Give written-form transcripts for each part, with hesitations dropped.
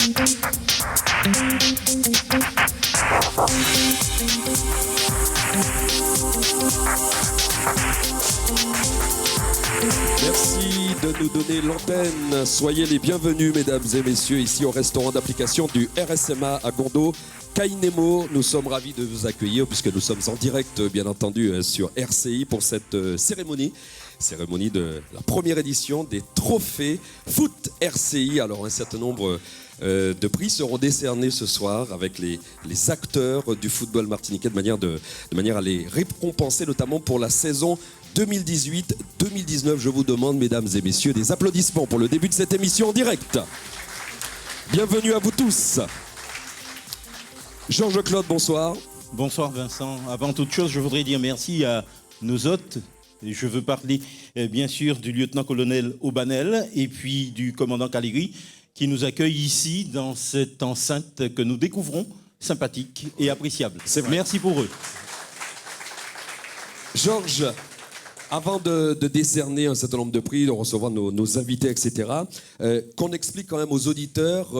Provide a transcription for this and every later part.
Merci de nous donner l'antenne. Soyez les bienvenus, mesdames et messieurs, ici au restaurant d'application du RSMA à Gondo. Kainemo, nous sommes ravis de vous accueillir puisque nous sommes en direct, bien entendu, sur RCI pour cette cérémonie de la première édition des trophées Foot RCI. Alors, un certain nombre de prix seront décernés ce soir avec les acteurs du football martiniquais de manière à les récompenser, notamment pour la saison 2018-2019. Je vous demande, mesdames et messieurs, des applaudissements pour le début de cette émission en direct. Bienvenue à vous tous. Georges Claude, bonsoir. Bonsoir Vincent. Avant toute chose, je voudrais dire merci à nos hôtes. Et je veux parler bien sûr du lieutenant-colonel Aubanel et puis du commandant Caligri qui nous accueille ici dans cette enceinte que nous découvrons sympathique et appréciable. Merci pour eux. Georges, avant de décerner un certain nombre de prix, de recevoir nos invités, etc., qu'on explique quand même aux auditeurs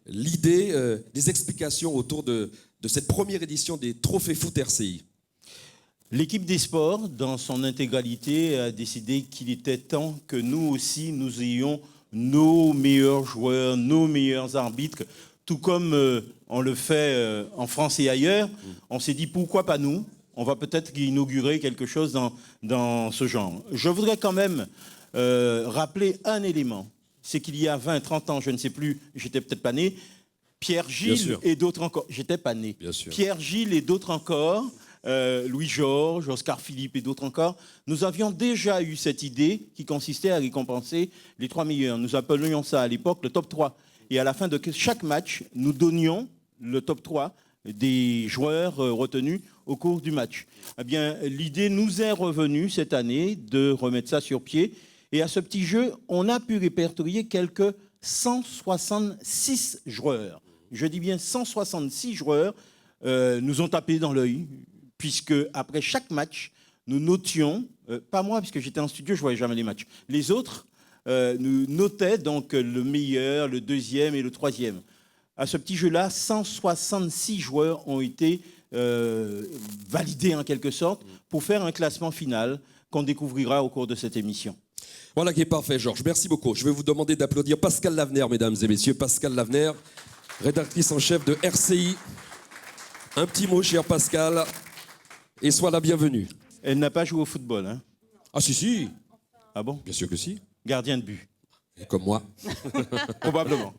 l'idée des explications autour de cette première édition des Trophées Foot RCI. L'équipe des sports, dans son intégralité, a décidé qu'il était temps que nous aussi, nous ayons nos meilleurs joueurs, nos meilleurs arbitres, tout comme on le fait en France et ailleurs. On s'est dit, pourquoi pas nous ? On va peut-être inaugurer quelque chose dans ce genre. Je voudrais quand même rappeler un élément. C'est qu'il y a 20, 30 ans, je ne sais plus, j'étais peut-être pas né, Pierre Gilles et d'autres encore. J'étais pas né. Pierre Gilles et d'autres encore, Louis-Georges, Oscar Philippe et d'autres encore, nous avions déjà eu cette idée qui consistait à récompenser les 3 meilleurs. Nous appelions ça à l'époque le top 3. Et à la fin de chaque match, nous donnions le top 3 des joueurs retenus au cours du match. Eh bien, l'idée nous est revenue cette année de remettre ça sur pied. Et à ce petit jeu, on a pu répertorier quelques 166 joueurs. Je dis bien 166 joueurs nous ont tapé dans l'œil, puisque après chaque match, nous notions, pas moi, puisque j'étais en studio, je ne voyais jamais les matchs, les autres nous notaient donc le meilleur, le deuxième et le troisième. À ce petit jeu-là, 166 joueurs ont été validés en quelque sorte pour faire un classement final qu'on découvrira au cours de cette émission. Voilà qui est parfait, Georges. Merci beaucoup. Je vais vous demander d'applaudir Pascal Lavener, mesdames et messieurs. Pascal Lavener, rédactrice en chef de RCI. Un petit mot, cher Pascal, et sois la bienvenue. Elle n'a pas joué au football, hein? Ah si. Ah bon? Bien sûr que si. Gardien de but. Et comme moi. Probablement.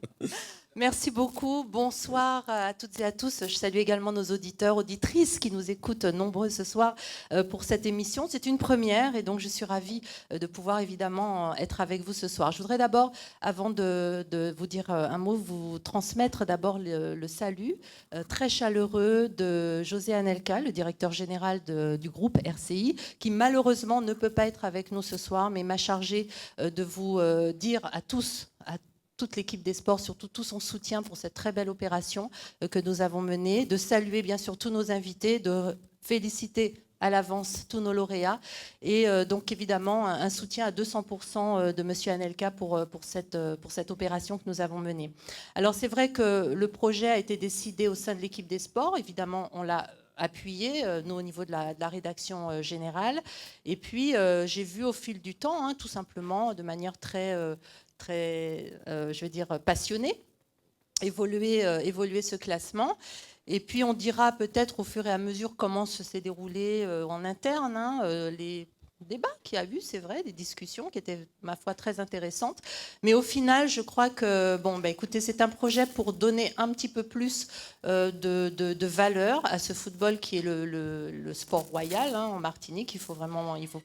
Merci beaucoup. Bonsoir à toutes et à tous. Je salue également nos auditeurs, auditrices qui nous écoutent nombreux ce soir pour cette émission. C'est une première et donc je suis ravie de pouvoir évidemment être avec vous ce soir. Je voudrais d'abord, avant de vous dire un mot, vous transmettre d'abord le salut très chaleureux de José Anelka, le directeur général du groupe RCI, qui malheureusement ne peut pas être avec nous ce soir, mais m'a chargé de vous dire à tous, toute l'équipe des sports, surtout tout son soutien pour cette très belle opération que nous avons menée, de saluer bien sûr tous nos invités, de féliciter à l'avance tous nos lauréats et donc évidemment un soutien à 200% de Monsieur Anelka pour cette opération que nous avons menée. Alors c'est vrai que le projet a été décidé au sein de l'équipe des sports, évidemment on l'a appuyé, nous au niveau de la rédaction générale, et puis j'ai vu au fil du temps, tout simplement, de manière très je vais dire, passionnée, évoluer ce classement. Et puis on dira peut-être au fur et à mesure comment s'est déroulé en interne les débats qu'il y a eu, c'est vrai, des discussions qui étaient, ma foi, très intéressantes. Mais au final, je crois que, écoutez, c'est un projet pour donner un petit peu plus de valeur à ce football qui est le sport royal en Martinique. Il faut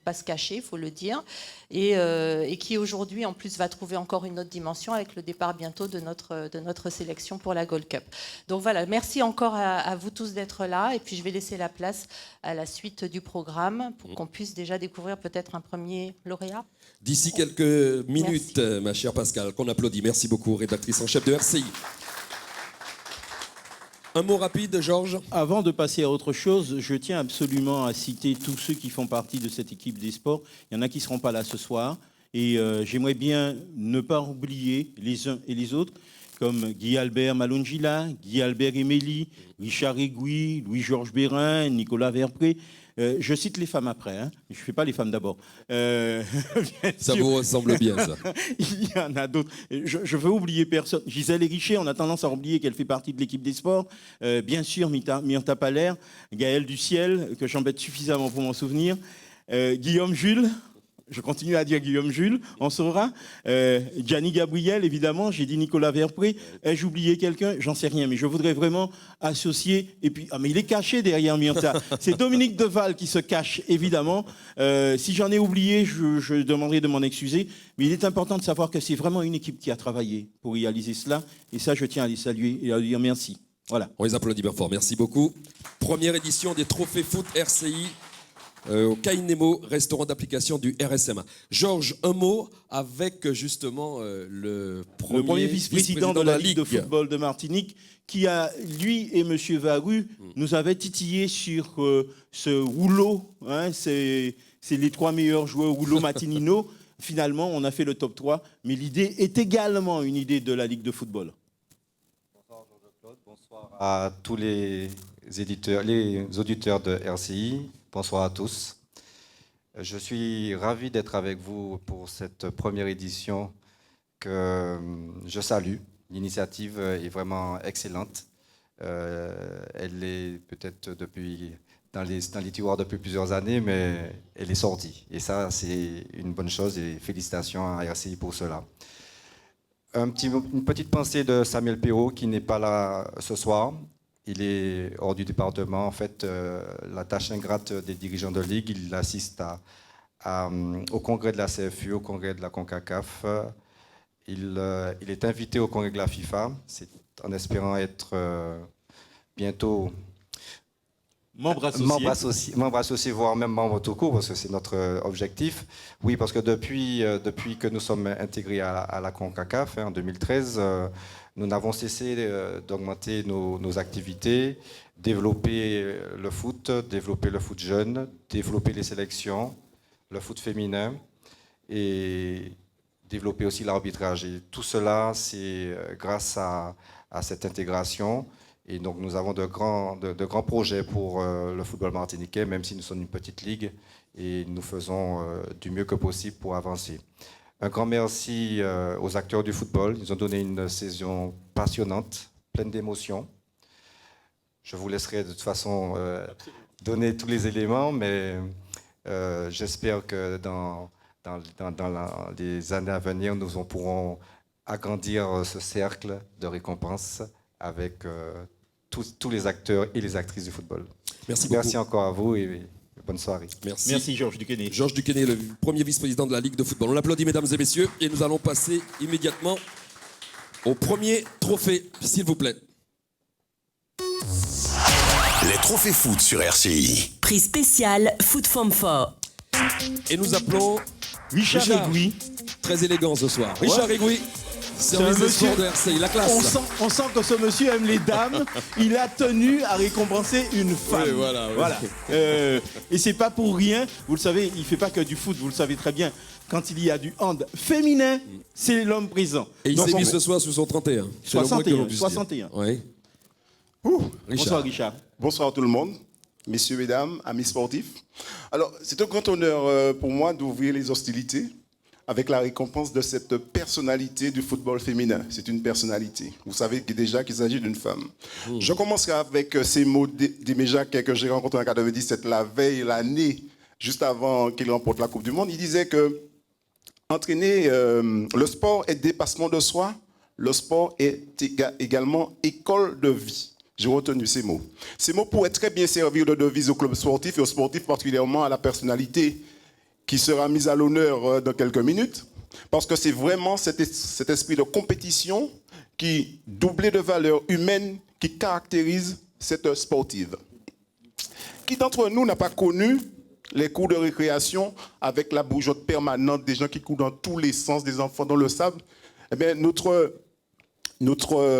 pas se cacher, il faut le dire. Et qui aujourd'hui, en plus, va trouver encore une autre dimension avec le départ bientôt de notre sélection pour la Gold Cup. Donc voilà, merci encore à vous tous d'être là. Et puis je vais laisser la place à la suite du programme pour qu'on puisse déjà découvrir peut-être un premier lauréat. D'ici quelques minutes, ma chère Pascal, qu'on applaudit. Merci beaucoup, rédactrice en chef de RCI. Un mot rapide, Georges. Avant de passer à autre chose, je tiens absolument à citer tous ceux qui font partie de cette équipe des sports. Il y en a qui ne seront pas là ce soir. Et j'aimerais bien ne pas oublier les uns et les autres comme Guy-Albert Malongila, Guy-Albert Emélie, Richard Aiguille, Louis-Georges Bérin, Nicolas Verpré. Je cite les femmes après, hein. Je ne fais pas les femmes d'abord. Ça vous ressemble bien, ça. Il y en a d'autres. Je veux oublier personne. Gisèle Hérichet, on a tendance à oublier qu'elle fait partie de l'équipe des sports. Bien sûr, Myrta Paler, Gaël Duciel, que j'embête suffisamment pour m'en souvenir. Guillaume Jules. Je continue à dire Guillaume Jules, on saura. Gianni Gabriel, évidemment. J'ai dit Nicolas Verpré. Ai-je oublié quelqu'un? J'en sais rien, mais je voudrais vraiment associer. Et puis, mais il est caché derrière Myrta. C'est Dominique Deval qui se cache, évidemment. Si j'en ai oublié, je demanderai de m'en excuser. Mais il est important de savoir que c'est vraiment une équipe qui a travaillé pour réaliser cela. Et ça, je tiens à les saluer et à leur dire merci. Voilà. On les applaudit bien fort. Merci beaucoup. Première édition des Trophées Foot RCI. Au Kainemo, restaurant d'application du RSMA. Georges, un mot avec justement le premier vice-président de la Ligue de football de Martinique qui a, lui et M. Varu, nous avaient titillé sur ce rouleau. Hein, c'est les 3 meilleurs joueurs rouleau Matinino. Finalement, on a fait le top 3. Mais l'idée est également une idée de la Ligue de football. Bonsoir Georges-Claude, bonsoir à tous les auditeurs de RCI. Bonsoir à tous. Je suis ravi d'être avec vous pour cette première édition que je salue. L'initiative est vraiment excellente. Elle est peut-être dans les tiroirs depuis plusieurs années, mais elle est sortie. Et ça, c'est une bonne chose et félicitations à RCI pour cela. Une petite pensée de Samuel Perrault qui n'est pas là ce soir. Il est hors du département. En fait, la tâche ingrate des dirigeants de ligue, il assiste au congrès de la CFU, au congrès de la CONCACAF. Il est invité au congrès de la FIFA. C'est en espérant être bientôt membre associé, voire même membre tout court, parce que c'est notre objectif. Oui, parce que depuis que nous sommes intégrés à la CONCACAF, en 2013, nous n'avons cessé d'augmenter nos activités, développer le foot jeune, développer les sélections, le foot féminin et développer aussi l'arbitrage. Et tout cela, c'est grâce à cette intégration. Et donc nous avons de grands projets pour le football martiniquais, même si nous sommes une petite ligue, et nous faisons du mieux que possible pour avancer. Un grand merci aux acteurs du football. Ils ont donné une saison passionnante, pleine d'émotions. Je vous laisserai de toute façon donner tous les éléments, mais j'espère que dans les années à venir, nous pourrons agrandir ce cercle de récompenses avec tous les acteurs et les actrices du football. Merci beaucoup. Merci encore à vous et bonne soirée. Merci Georges Duquesne. Georges Duquesne, le premier vice-président de la Ligue de football. On l'applaudit, mesdames et messieurs, et nous allons passer immédiatement au premier trophée, s'il vous plaît. Les trophées foot sur RCI. Prix spécial Foot From Fort. Et nous appelons Richard Aiguille. Très élégant ce soir. Richard Aiguille. Service des sports de RCI, la classe. On sent que ce monsieur aime les dames. Il a tenu à récompenser une femme. Oui, voilà. Et c'est pas pour rien. Vous le savez, il fait pas que du foot. Vous le savez très bien. Quand il y a du hand féminin, c'est l'homme présent. Et il s'est mis ce soir sur son 31. 61. Oui. Bonsoir Richard. Bonsoir tout le monde, messieurs, mesdames, amis sportifs. Alors, c'est un grand honneur pour moi d'ouvrir les hostilités avec la récompense de cette personnalité du football féminin. C'est une personnalité. Vous savez déjà qu'il s'agit d'une femme. Je commencerai avec ces mots d'Aimé Jacquet que j'ai rencontré en 1997, la veille, l'année, juste avant qu'il remporte la Coupe du Monde. Il disait que entraîner, le sport est dépassement de soi, le sport est également école de vie. J'ai retenu ces mots. Ces mots pourraient très bien servir de devise au club sportif et aux sportifs, particulièrement à la personnalité qui sera mise à l'honneur dans quelques minutes, parce que c'est vraiment cet esprit de compétition qui, doublé de valeurs humaines, qui caractérise cette sportive. Qui d'entre nous n'a pas connu les cours de récréation avec la bougeotte permanente des gens qui courent dans tous les sens, des enfants dans le sable? Eh bien, notre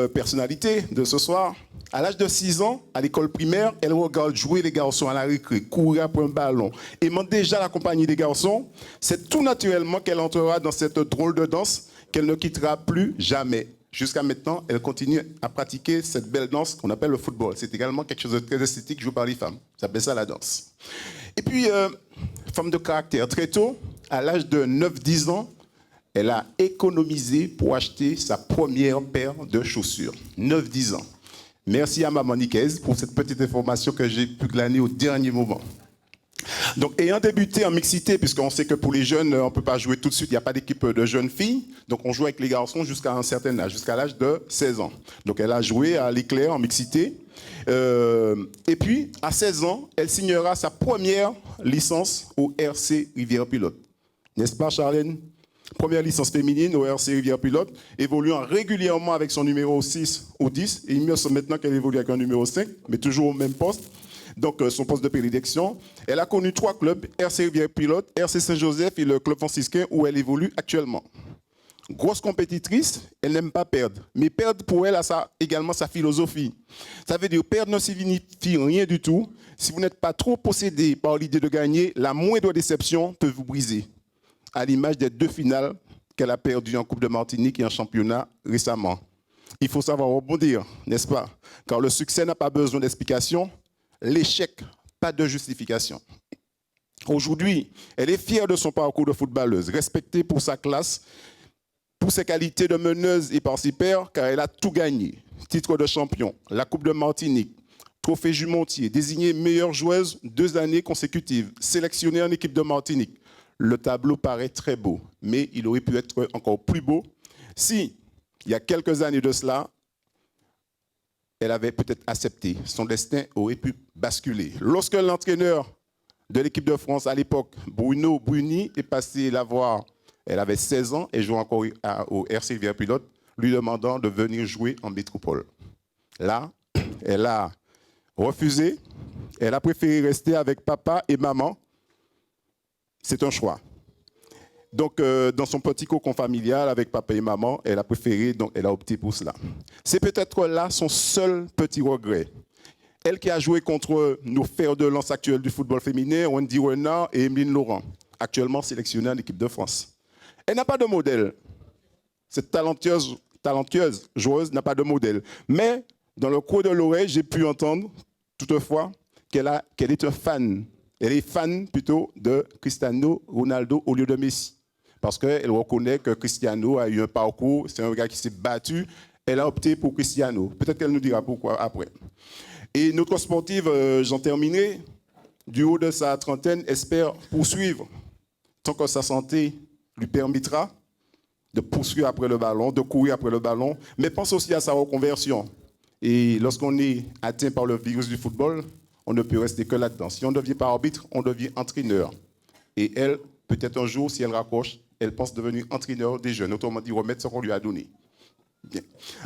personnalité de ce soir, à l'âge de 6 ans, à l'école primaire, elle regarde jouer les garçons à la récré, courir après un ballon, aimant déjà la compagnie des garçons. C'est tout naturellement qu'elle entrera dans cette drôle de danse qu'elle ne quittera plus jamais. Jusqu'à maintenant, elle continue à pratiquer cette belle danse qu'on appelle le football. C'est également quelque chose de très esthétique joué par les femmes. Ça s'appelle ça la danse. Et puis, femme de caractère. Très tôt, à l'âge de 9-10 ans, elle a économisé pour acheter sa première paire de chaussures. 9-10 ans. Merci à maman Niquez pour cette petite information que j'ai pu glaner au dernier moment. Donc, ayant débuté en mixité, puisqu'on sait que pour les jeunes, on ne peut pas jouer tout de suite, il n'y a pas d'équipe de jeunes filles, donc on joue avec les garçons jusqu'à un certain âge, jusqu'à l'âge de 16 ans. Donc elle a joué à l'éclair en mixité. Et puis, à 16 ans, elle signera sa première licence au RC Rivière-Pilote. N'est-ce pas, Charlène? Première licence féminine au RC Rivière-Pilote, évoluant régulièrement avec son numéro 6 ou 10. Et il me semble maintenant qu'elle évolue avec un numéro 5, mais toujours au même poste. Donc, son poste de prédilection. Elle a connu 3 clubs, RC Rivière-Pilote, RC Saint-Joseph et le club franciscain où elle évolue actuellement. Grosse compétitrice, elle n'aime pas perdre. Mais perdre, pour elle, a également sa philosophie. Ça veut dire perdre ne signifie rien du tout. Si vous n'êtes pas trop possédé par l'idée de gagner, la moindre déception peut vous briser. À l'image des 2 finales qu'elle a perdues en Coupe de Martinique et en championnat récemment. Il faut savoir rebondir, n'est-ce pas? Car le succès n'a pas besoin d'explication. L'échec, pas de justification. Aujourd'hui, elle est fière de son parcours de footballeuse, respectée pour sa classe, pour ses qualités de meneuse et par ses pairs, car elle a tout gagné. Titre de champion, la Coupe de Martinique, trophée Jumontier, désignée meilleure joueuse 2 années consécutives, sélectionnée en équipe de Martinique. Le tableau paraît très beau, mais il aurait pu être encore plus beau si, il y a quelques années de cela, elle avait peut-être accepté. Son destin aurait pu basculer. Lorsque l'entraîneur de l'équipe de France à l'époque, Bruno Bruni, est passé la voir, elle avait 16 ans et jouait encore au RC Rivière-Pilote, lui demandant de venir jouer en métropole. Là, elle a refusé. Elle a préféré rester avec papa et maman. C'est un choix. Donc, dans son petit cocon familial avec papa et maman, elle a préféré, donc elle a opté pour cela. C'est peut-être là son seul petit regret. Elle qui a joué contre nos fers de lance actuels du football féminin, Wendy Renard et Emeline Laurent, actuellement sélectionnée en équipe de France. Elle n'a pas de modèle. Cette talentueuse joueuse n'a pas de modèle. Mais, dans le coin de l'oreille, j'ai pu entendre, toutefois, qu'elle est un fan. Elle est fan plutôt de Cristiano Ronaldo au lieu de Messi. Parce qu'elle reconnaît que Cristiano a eu un parcours, c'est un gars qui s'est battu. Elle a opté pour Cristiano. Peut-être qu'elle nous dira pourquoi après. Et notre sportive, j'en terminerai, du haut de sa trentaine, espère poursuivre, tant que sa santé lui permettra, de poursuivre après le ballon, de courir après le ballon, mais pense aussi à sa reconversion. Et lorsqu'on est atteint par le virus du football, on ne peut rester que là-dedans. Si on ne devient pas arbitre, on devient entraîneur. Et elle, peut-être un jour, si elle raccroche, elle pense devenir entraîneur des jeunes, autrement dit remettre ce qu'on lui a donné. Bien.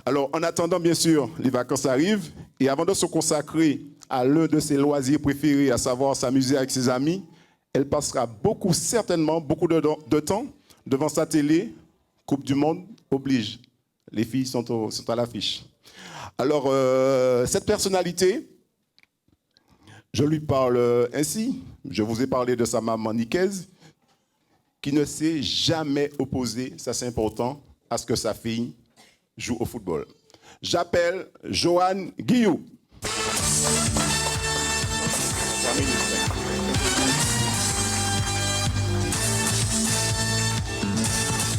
Alors, en attendant, bien sûr, les vacances arrivent, et avant de se consacrer à l'un de ses loisirs préférés, à savoir s'amuser avec ses amis, elle passera certainement beaucoup de temps devant sa télé. Coupe du Monde oblige. Les filles sont à l'affiche. Alors, cette personnalité, je lui parle ainsi. Je vous ai parlé de sa maman Niquez, qui ne s'est jamais opposée, ça c'est important, à ce que sa fille joue au football. J'appelle Joanne Guillou.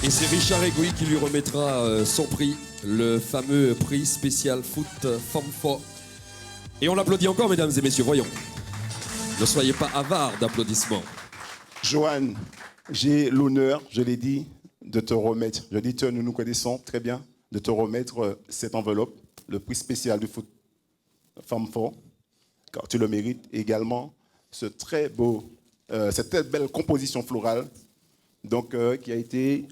Et c'est Richard Egui qui lui remettra son prix, le fameux prix spécial Foot Femme Fort. Et on l'applaudit encore, mesdames et messieurs, voyons. Ne soyez pas avares d'applaudissements. Joanne, j'ai l'honneur, je l'ai dit, de te remettre, je dis nous nous connaissons très bien, de te remettre cette enveloppe, le prix spécial du Foot Femme Fort, car tu le mérites, et également cette très belle composition florale, donc qui a été...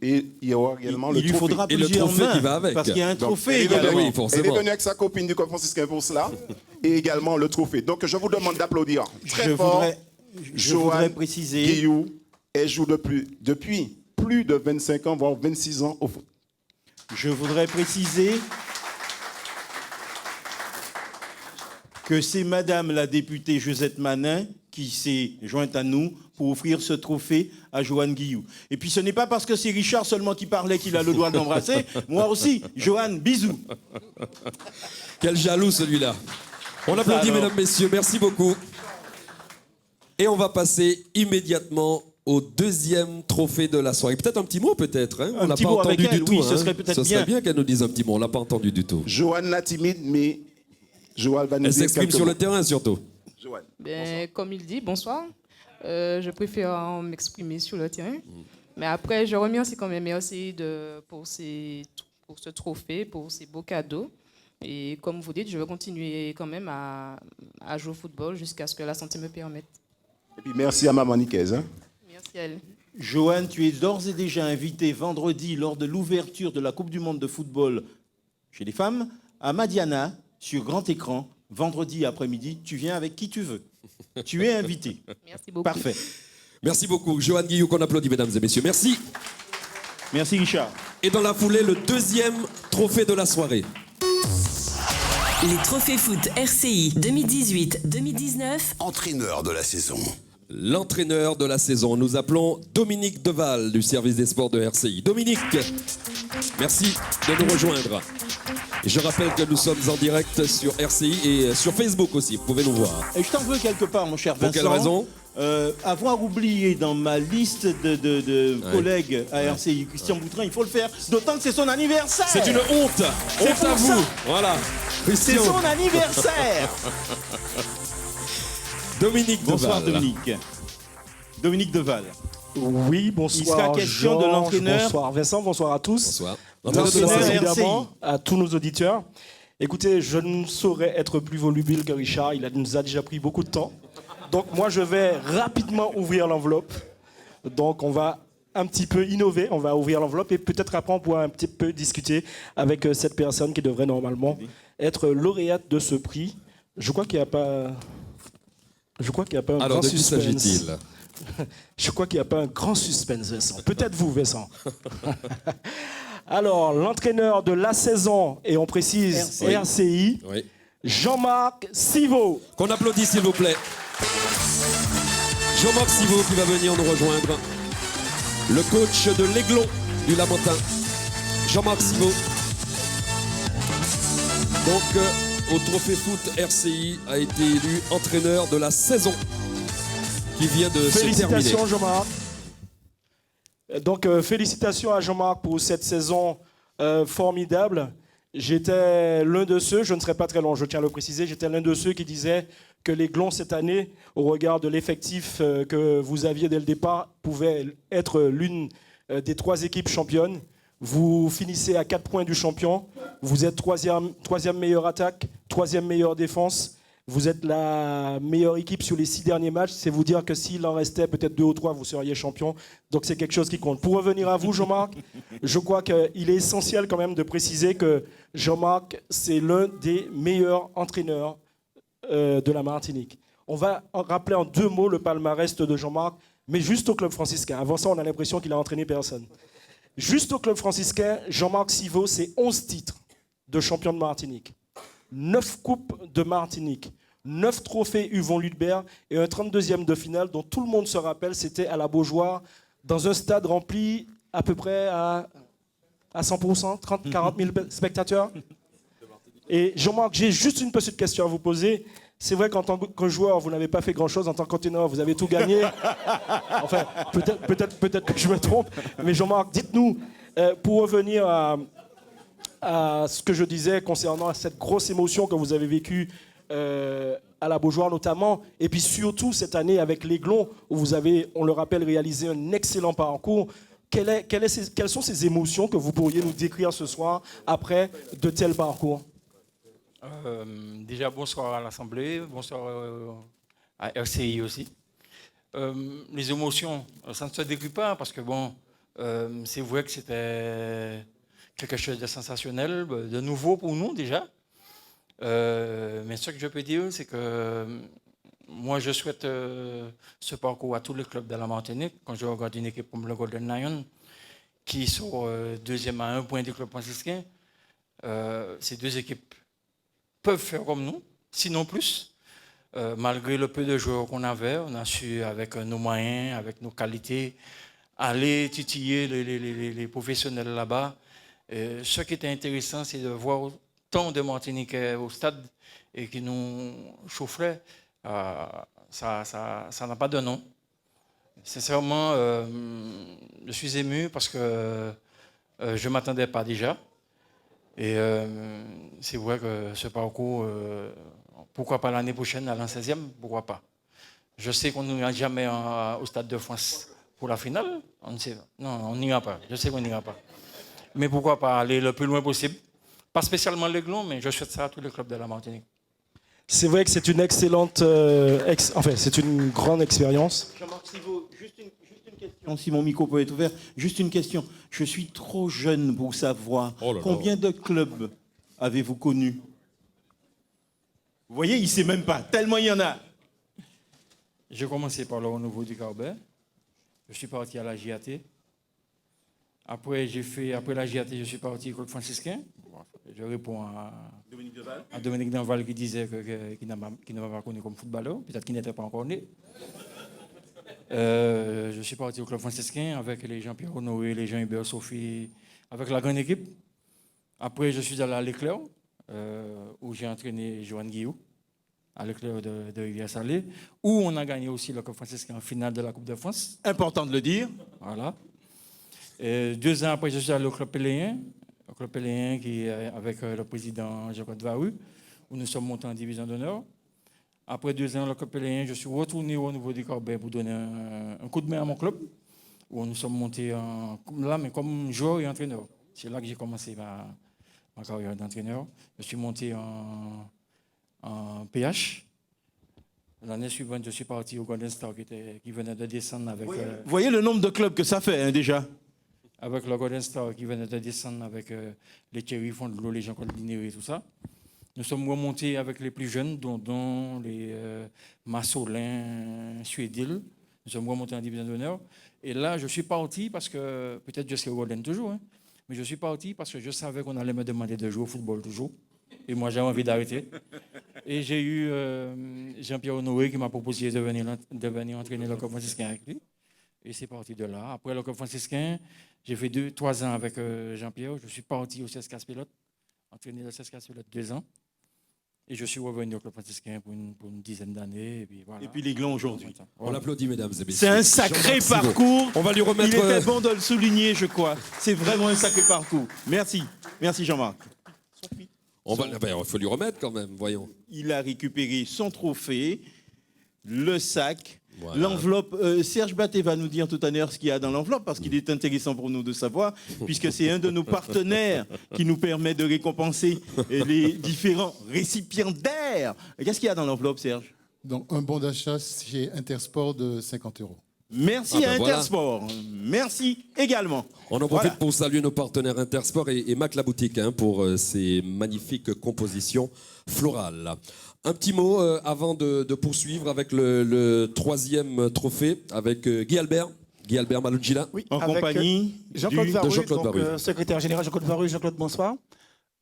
Et il y aura également le trophée. Il lui faudra plusieurs mains, qui va avec. Parce qu'il y a un trophée également. Oui, forcément. Elle est venue avec sa copine du club franciscain pour cela, et également le trophée. Donc je vous demande d'applaudir très fort. Je voudrais préciser. Guillou, elle joue depuis plus de 25 ans, voire 26 ans au foot. Je voudrais préciser que c'est Madame la députée Josette Manin qui s'est jointe à nous pour offrir ce trophée à Johan Guillou. Et puis ce n'est pas parce que c'est Richard seulement qui parlait qu'il a le droit de l'embrasser. Moi aussi, Johan, bisous. Quel jaloux celui-là. On applaudit, mesdames, messieurs. Merci beaucoup. Et on va passer immédiatement au deuxième trophée de la soirée. Peut-être un petit mot, peut-être. Hein, on l'a pas entendu du tout. Oui, ce serait peut-être bien. Ce serait bien qu'elle nous dise un petit mot. On l'a pas entendu du tout. Joanne la timide, mais Joanne va nous Elle dire s'exprime quelques sur mots. le terrain, surtout. Joanne. Ben, comme il dit, bonsoir. Je préfère m'exprimer sur le terrain. Mais après, je remercie quand même merci pour ce trophée, pour ces beaux cadeaux. Et comme vous dites, je vais continuer quand même à jouer au football jusqu'à ce que la santé me permette. Et puis merci à Maman Nicaise. Hein. Merci à elle. Johan, tu es d'ores et déjà invité vendredi lors de l'ouverture de la Coupe du Monde de football chez les femmes à Madiana sur grand écran. Vendredi après-midi, tu viens avec qui tu veux. Tu es invité. Merci beaucoup. Parfait. Merci beaucoup. Johan Guillou, qu'on applaudit, mesdames et messieurs. Merci. Merci Richard. Et dans la foulée, le deuxième trophée de la soirée. Les trophées foot RCI 2018-2019. Entraîneur de la saison. L'entraîneur de la saison, nous appelons Dominique Deval du service des sports de RCI. Dominique, merci de nous rejoindre. Et je rappelle que nous sommes en direct sur RCI et sur Facebook aussi, vous pouvez nous voir. Et je t'en veux quelque part, mon cher Vincent. Pour quelle raison ? Avoir oublié dans ma liste de collègues à RCI, Christian Boutrin, il faut le faire, d'autant que c'est son anniversaire. C'est une honte. C'est Honte à pour vous. ça. Voilà. C'est Christian. son anniversaire. Dominique Bonsoir Deval. Dominique. Dominique Deval. Oui, bonsoir. Il sera question de Georges, l'entraîneur. Bonsoir Vincent, bonsoir à tous. Bonsoir. L'entraîneur Entraîneur de la RCI. saison. Évidemment, à tous nos auditeurs. Écoutez, je ne saurais être plus volubile que Richard, nous a déjà pris beaucoup de temps. Donc moi, je vais rapidement ouvrir l'enveloppe. Donc on va un petit peu innover, on va ouvrir l'enveloppe et peut-être après on pourra un petit peu discuter avec cette personne qui devrait normalement être lauréate de ce prix. Je crois qu'il n'y a pas... un Alors, grand de qui suspense. s'agit-il ? Je crois qu'il n'y a pas un grand suspense, Vincent. Peut-être vous, Vincent. Alors, l'entraîneur de la saison, et on précise RCI. RCI, Oui. Jean-Marc Sivo. Qu'on applaudit, s'il vous plaît. Jean-Marc Sivo qui va venir nous rejoindre. Le coach de l'Aiglon du Lamentin. Jean-Marc Sivo. Donc, au Trophée Foot RCI a été élu entraîneur de la saison qui vient de se terminer. Félicitations, Jean-Marc. Donc, félicitations à Jean-Marc pour cette saison formidable. J'étais l'un de ceux, je ne serai pas très long, je tiens à le préciser, j'étais l'un de ceux qui disaient que les Glons, cette année, au regard de l'effectif que vous aviez dès le départ, pouvaient être l'une des 3 équipes championnes. Vous finissez à 4 points du champion. Vous êtes troisième meilleure attaque, 3e meilleure défense. Vous êtes la meilleure équipe sur les 6 derniers matchs. C'est vous dire que s'il en restait peut-être 2 ou 3, vous seriez champion. Donc c'est quelque chose qui compte. Pour revenir à vous, Jean-Marc, je crois qu'il est essentiel quand même de préciser que Jean-Marc, c'est l'un des meilleurs entraîneurs de la Martinique. On va rappeler en 2 mots le palmarès de Jean-Marc, mais juste au club franciscain. Avant ça, on a l'impression qu'il a entraîné personne. Juste au club franciscain, Jean-Marc Sivo, c'est 11 titres de champion de Martinique, 9 coupes de Martinique, 9 trophées Yvon Ludbert et un 32e de finale dont tout le monde se rappelle, c'était à la Beaujoire, dans un stade rempli à peu près à 100%, 40 000 spectateurs. Et Jean-Marc, j'ai juste une petite question à vous poser. C'est vrai qu'en tant que joueur, vous n'avez pas fait grand-chose. En tant qu'entraîneur, vous avez tout gagné. Enfin, peut-être que je me trompe. Mais Jean-Marc, dites-nous, pour revenir à ce que je disais concernant cette grosse émotion que vous avez vécue à la Beaujoire notamment, et puis surtout cette année avec l'Aiglon, où vous avez, on le rappelle, réalisé un excellent parcours. Quelles sont ces émotions que vous pourriez nous décrire ce soir après de tels parcours ? Déjà, bonsoir à l'Assemblée, bonsoir à RCI aussi. Les émotions, ça ne se décrit pas parce que bon, c'est vrai que c'était quelque chose de sensationnel, de nouveau pour nous déjà. Mais ce que je peux dire, c'est que moi, je souhaite ce parcours à tous les clubs de la Martinique. Quand je regarde une équipe comme le Golden Lion, qui sort 2e à 1 point du club franciscain, ces 2 équipes peuvent faire comme nous, sinon plus. malgré le peu de joueurs qu'on avait, on a su, avec nos moyens, avec nos qualités, aller titiller les professionnels là-bas. Ce qui était intéressant, c'est de voir tant de Martiniquais au stade et qui nous chaufferaient. Ça n'a pas de nom. Sincèrement, je suis ému parce que je ne m'attendais pas déjà. Et c'est vrai que ce parcours, pourquoi pas l'année prochaine à l'an 16e, pourquoi pas. Je sais qu'on n'ira jamais au Stade de France pour la finale. On ne sait pas. Non, on n'ira pas. Je sais qu'on n'ira pas. Mais pourquoi pas aller le plus loin possible. Pas spécialement l'Aiglon, mais je souhaite ça à tous les clubs de la Martinique. C'est vrai que c'est une excellente, c'est une grande expérience. Jean-Marc Sivo, juste une question, si mon micro peut être ouvert. Juste une question. Je suis trop jeune pour savoir combien de clubs avez-vous connus? Vous voyez, il ne sait même pas, tellement il y en a. J'ai commencé par le renouveau du Carbet. Je suis parti à la JAT. Après la JAT, je suis parti au Club franciscain. Je réponds à Dominique Danval qui disait qu'il ne m'a pas connu comme footballeur, peut-être qu'il n'était pas encore né. Je suis parti au Club franciscain avec les Jean-Pierre Honoré, les Jean-Hubert Sophie, avec la grande équipe. Après, je suis allé à l'Éclair, où j'ai entraîné Johan Guillou, à l'Éclair de Rivière-Salée, où on a gagné aussi le Club franciscain en finale de la Coupe de France. Important de le dire. Voilà. Et 2 ans après, je suis allé au Club Péléen, qui est avec le président Jacques Varu, où nous sommes montés en division d'honneur. Après 2 ans, le Club Péléen, je suis retourné au niveau du Corbet pour donner un coup de main à mon club, où nous sommes montés mais comme joueur et entraîneur. C'est là que j'ai commencé ma carrière d'entraîneur. Je suis monté en PH. L'année suivante, je suis parti au Golden Star qui venait de descendre avec... Vous voyez le nombre de clubs que ça fait, déjà. Avec le Golden Star qui venait de descendre avec les Thierry Fondelot, les Jean-Claude Linéry et tout ça. Nous sommes remontés avec les plus jeunes, dont les Massolin, Suédil. Nous sommes remontés en division d'honneur. Et là, je suis parti parce que, peut-être je serai au Golden toujours, mais je suis parti parce que je savais qu'on allait me demander de jouer au football toujours. Et moi, j'avais envie d'arrêter. Et j'ai eu Jean-Pierre Honoré qui m'a proposé de venir entraîner le Club franciscain avec lui. Et c'est parti de là. Après le Club franciscain, j'ai fait 3 ans avec Jean-Pierre. Je suis parti au CSK Pilote, entraîné le CSK Pilote 2 ans. Et je suis revenu au Club franciscain pour une dizaine d'années. Et puis l'Aiglon aujourd'hui. On l'applaudit, mesdames et messieurs. C'est un sacré parcours. On va lui remettre... Il était bon de le souligner, je crois. C'est vraiment un sacré parcours. Merci. Merci, Jean-Marc. Il faut lui remettre quand même, voyons. Il a récupéré son trophée, le sac, voilà. L'enveloppe. Serge Batté va nous dire tout à l'heure ce qu'il y a dans l'enveloppe, parce qu'il est intéressant pour nous de savoir, puisque c'est un de nos partenaires qui nous permet de récompenser les différents récipiendaires. Qu'est-ce qu'il y a dans l'enveloppe, Serge? Donc, un bon d'achat chez Intersport de 50 €. Merci à Intersport. Voilà. Merci également. On en profite pour saluer nos partenaires Intersport et Mac la boutique pour ces magnifiques compositions florales. Un petit mot avant de poursuivre avec le 3e trophée avec Guy Albert Malungila. Oui, en compagnie Jean-Claude Varu, Jean-Claude Varu. Secrétaire général Jean-Claude Varu. Jean-Claude, bonsoir.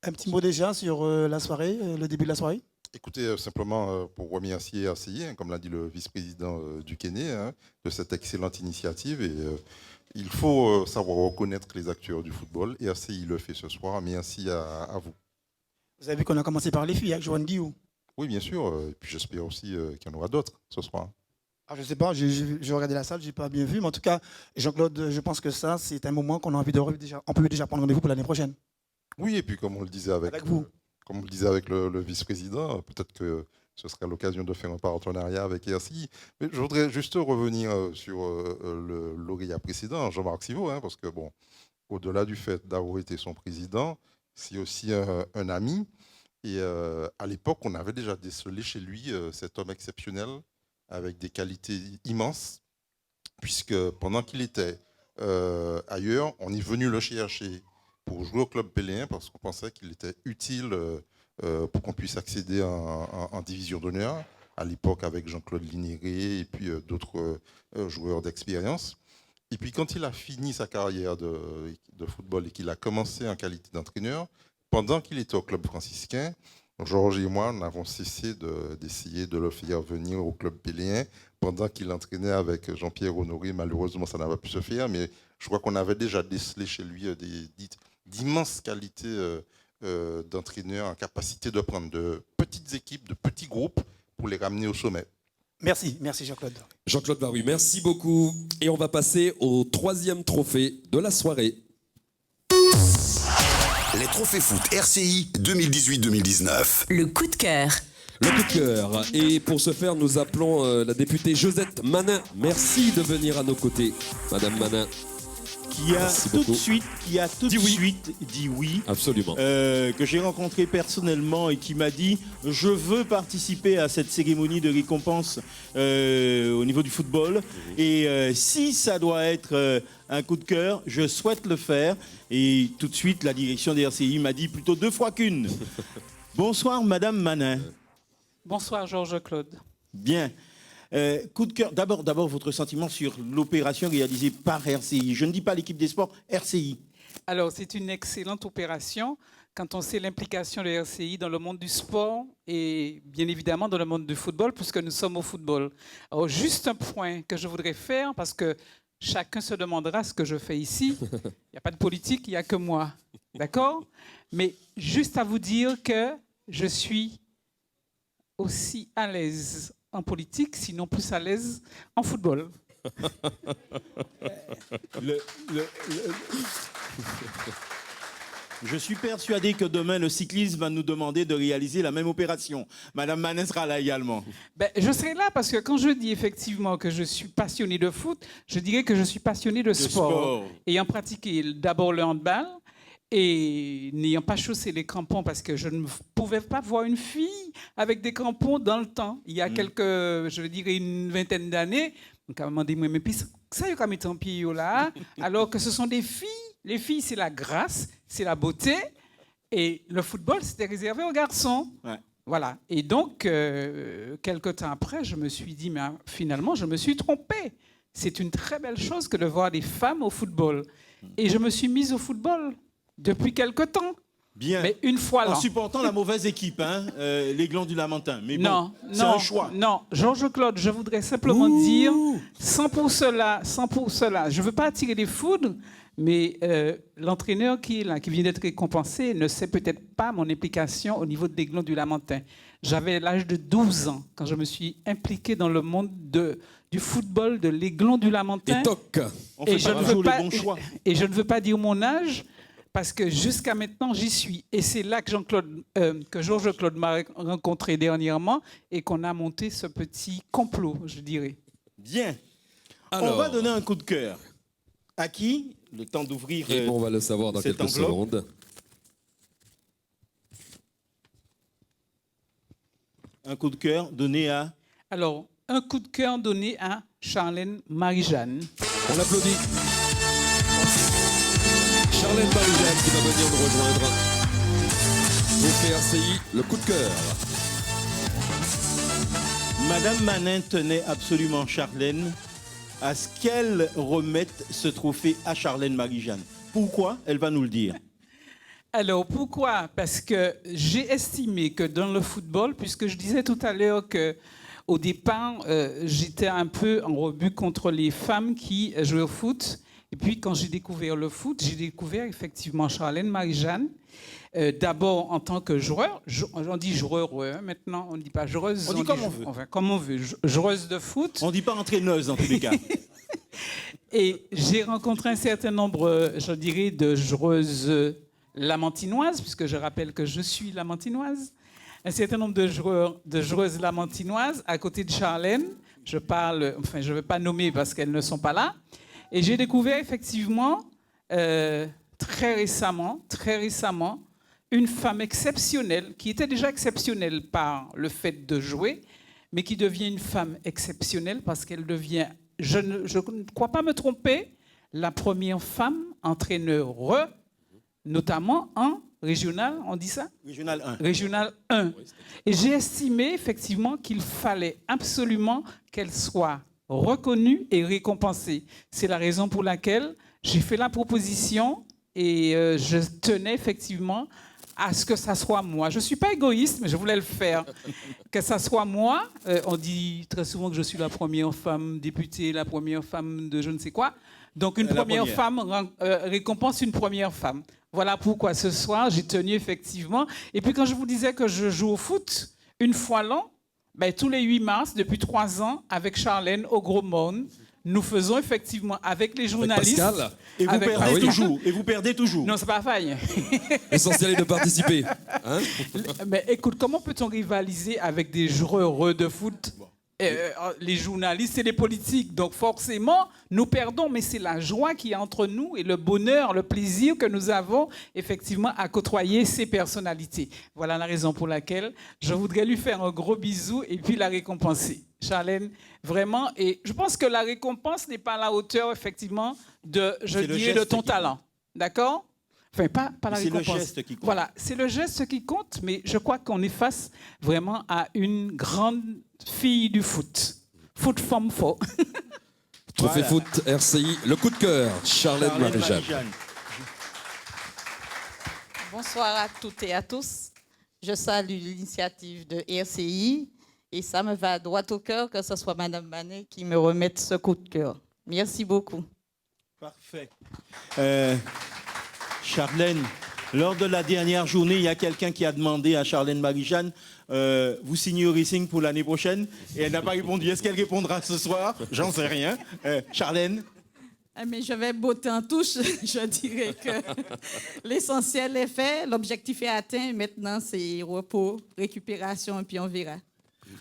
Un petit mot déjà sur la soirée, le début de la soirée. Écoutez, simplement pour remercier RCI, comme l'a dit le vice-président du Kenya, de cette excellente initiative. Et il faut savoir reconnaître les acteurs du football. Et RCI le fait ce soir. Merci à vous. Vous avez vu qu'on a commencé par les filles avec Johan Guillou. Oui, bien sûr. Et puis j'espère aussi qu'il y en aura d'autres ce soir. Ah, je ne sais pas, j'ai regardé la salle, je n'ai pas bien vu. Mais en tout cas, Jean-Claude, je pense que ça, c'est un moment qu'on a envie de revivre déjà. On peut déjà prendre rendez-vous pour l'année prochaine. Oui, et puis comme on le disait avec vous. Comme vous le disiez avec le vice-président, peut-être que ce serait l'occasion de faire un partenariat avec RCI. Mais je voudrais juste revenir sur le lauréat précédent, Jean-Marc Sivo, parce que, bon, au-delà du fait d'avoir été son président, c'est aussi un ami. Et à l'époque, on avait déjà décelé chez lui cet homme exceptionnel avec des qualités immenses, puisque pendant qu'il était ailleurs, on est venu le chercher pour jouer au club péléen parce qu'on pensait qu'il était utile pour qu'on puisse accéder en division d'honneur, à l'époque avec Jean-Claude Linéry et puis d'autres joueurs d'expérience. Et puis quand il a fini sa carrière de football et qu'il a commencé en qualité d'entraîneur, pendant qu'il était au club franciscain, Georges et moi, nous n'avons cessé d'essayer de le faire venir au club péléen pendant qu'il entraînait avec Jean-Pierre Honoré. Malheureusement, ça n'a pas pu se faire, mais je crois qu'on avait déjà décelé chez lui d'immenses qualités d'entraîneur en capacité de prendre de petites équipes, de petits groupes pour les ramener au sommet. Merci Jean-Claude. Jean-Claude Barru, merci beaucoup. Et on va passer au 3e trophée de la soirée. Les trophées foot RCI 2018-2019. Le coup de cœur. Le coup de cœur. Et pour ce faire, nous appelons la députée Josette Manin. Merci de venir à nos côtés, Madame Manin. Qui a tout de suite dit oui. Absolument. Que j'ai rencontré personnellement et qui m'a dit je veux participer à cette cérémonie de récompense au niveau du football. Et si ça doit être un coup de cœur, je souhaite le faire. Et tout de suite, la direction des RCI m'a dit plutôt 2 fois qu'une. Bonsoir, Madame Manin. Bonsoir, Georges-Claude. Bien. Coup de cœur, d'abord votre sentiment sur l'opération réalisée par RCI. Je ne dis pas l'équipe des sports, RCI. Alors, c'est une excellente opération quand on sait l'implication de RCI dans le monde du sport et bien évidemment dans le monde du football, puisque nous sommes au football. Alors, juste un point que je voudrais faire, parce que chacun se demandera ce que je fais ici. Il n'y a pas de politique, il n'y a que moi. D'accord? Mais juste à vous dire que je suis aussi à l'aise en politique, sinon plus à l'aise en football. Je suis persuadé que demain, le cyclisme va nous demander de réaliser la même opération. Madame Manin sera là également. Je serai là parce que quand je dis effectivement que je suis passionné de foot, je dirais que je suis passionné de sport. Ayant pratiqué d'abord le handball, et n'ayant pas chaussé les crampons parce que je ne pouvais pas voir une fille avec des crampons dans le temps. Il y a je dirais une vingtaine d'années, donc à un moment donné, mais puis ça y est comme étant pied là, alors que ce sont des filles. Les filles, c'est la grâce, c'est la beauté, et le football, c'était réservé aux garçons. Ouais. Voilà. Et donc, quelque temps après, je me suis dit, mais finalement, je me suis trompée. C'est une très belle chose que de voir des femmes au football. Et je me suis mise au football depuis quelque temps. Bien. Mais une fois là. En supportant la mauvaise équipe, les Glands du Lamentin. Mais bon, c'est un choix. Non, Georges-Claude, je voudrais simplement dire, sans pour cela, je ne veux pas attirer les foudres, mais l'entraîneur qui est là, qui vient d'être récompensé, ne sait peut-être pas mon implication au niveau des Glands du Lamentin. J'avais l'âge de 12 ans quand je me suis impliqué dans le monde du football de l'Aiglon du Lamentin. Et je ne veux pas dire mon âge, parce que jusqu'à maintenant, j'y suis. Et c'est là que Georges-Claude m'a rencontré dernièrement et qu'on a monté ce petit complot, je dirais. Bien. Alors, on va donner un coup de cœur. À qui? Le temps d'ouvrir. On va le savoir dans quelques secondes. Un coup de cœur donné à... Alors, un coup de cœur donné à Charlène Marie-Jeanne. On l'applaudit. Charlène Marie-Jeanne qui va venir nous rejoindre. Au PRCI, le coup de cœur. Madame Manin tenait absolument Charlène à ce qu'elle remette ce trophée à Charlène Marie-Jeanne. Pourquoi? Elle va nous le dire. Alors, pourquoi? Parce que j'ai estimé que dans le football, puisque je disais tout à l'heure qu'au départ, j'étais un peu en rebut contre les femmes qui jouaient au foot. Et puis, quand j'ai découvert le foot, j'ai découvert effectivement Charlène Marie-Jeanne. D'abord en tant que joueur, on dit joueur maintenant, on ne dit pas joueuse. On dit comme on veut. Enfin, comme on veut, joueuse de foot. On ne dit pas entraîneuse en tous les cas. Et j'ai rencontré un certain nombre, je dirais, de joueuses lamantinoises, puisque je rappelle que je suis lamantinoise. Un certain nombre de joueuses lamantinoises à côté de Charlène. Je ne vais pas nommer parce qu'elles ne sont pas là. Et j'ai découvert effectivement, très récemment, une femme exceptionnelle, qui était déjà exceptionnelle par le fait de jouer, mais qui devient une femme exceptionnelle parce qu'elle devient, je ne crois pas me tromper, la première femme entraîneur, notamment en régional, on dit ça? Régional 1. Régional 1. Et j'ai estimé effectivement qu'il fallait absolument qu'elle soit reconnue et récompensée. C'est la raison pour laquelle j'ai fait la proposition et je tenais effectivement à ce que ça soit moi. Je ne suis pas égoïste, mais je voulais le faire. Que ça soit moi. On dit très souvent que je suis la première femme députée, la première femme de je ne sais quoi. Donc une première femme récompense une première femme. Voilà pourquoi ce soir, j'ai tenu effectivement. Et puis quand je vous disais que je joue au foot une fois l'an, ben, tous les 8 mars, depuis 3 ans, avec Charlène au Gros Monde, nous faisons effectivement avec les journalistes. Avec Pascal. Et vous perdez toujours. Et vous perdez toujours. Non, c'est pas faille. L'essentiel est de participer. Hein? Mais écoute, comment peut-on rivaliser avec des joueurs de foot? Les journalistes et les politiques. Donc forcément, nous perdons, mais c'est la joie qui est entre nous et le bonheur, le plaisir que nous avons effectivement à côtoyer ces personnalités. Voilà la raison pour laquelle je voudrais lui faire un gros bisou et puis la récompenser. Charlène, vraiment, et je pense que la récompense n'est pas à la hauteur effectivement de ton talent. D'accord? Enfin, pas la récompense. C'est le geste qui compte. Voilà, c'est le geste qui compte, mais je crois qu'on est face vraiment à une grande fille du foot. Foot from faux. Trophée foot RCI, le coup de cœur, Charlène Marie-Jeanne. Bonsoir à toutes et à tous. Je salue l'initiative de RCI et ça me va droit au cœur que ce soit Madame Manet qui me remette ce coup de cœur. Merci beaucoup. Parfait. Charlène, lors de la dernière journée, il y a quelqu'un qui a demandé à Charlène Marie-Jeanne vous signez au Racing pour l'année prochaine et elle n'a pas répondu. Est-ce qu'elle répondra ce soir? J'en sais rien. Charlène? Mais je vais botter en touche. Je dirais que l'essentiel est fait, l'objectif est atteint. Maintenant, c'est repos, récupération et puis on verra.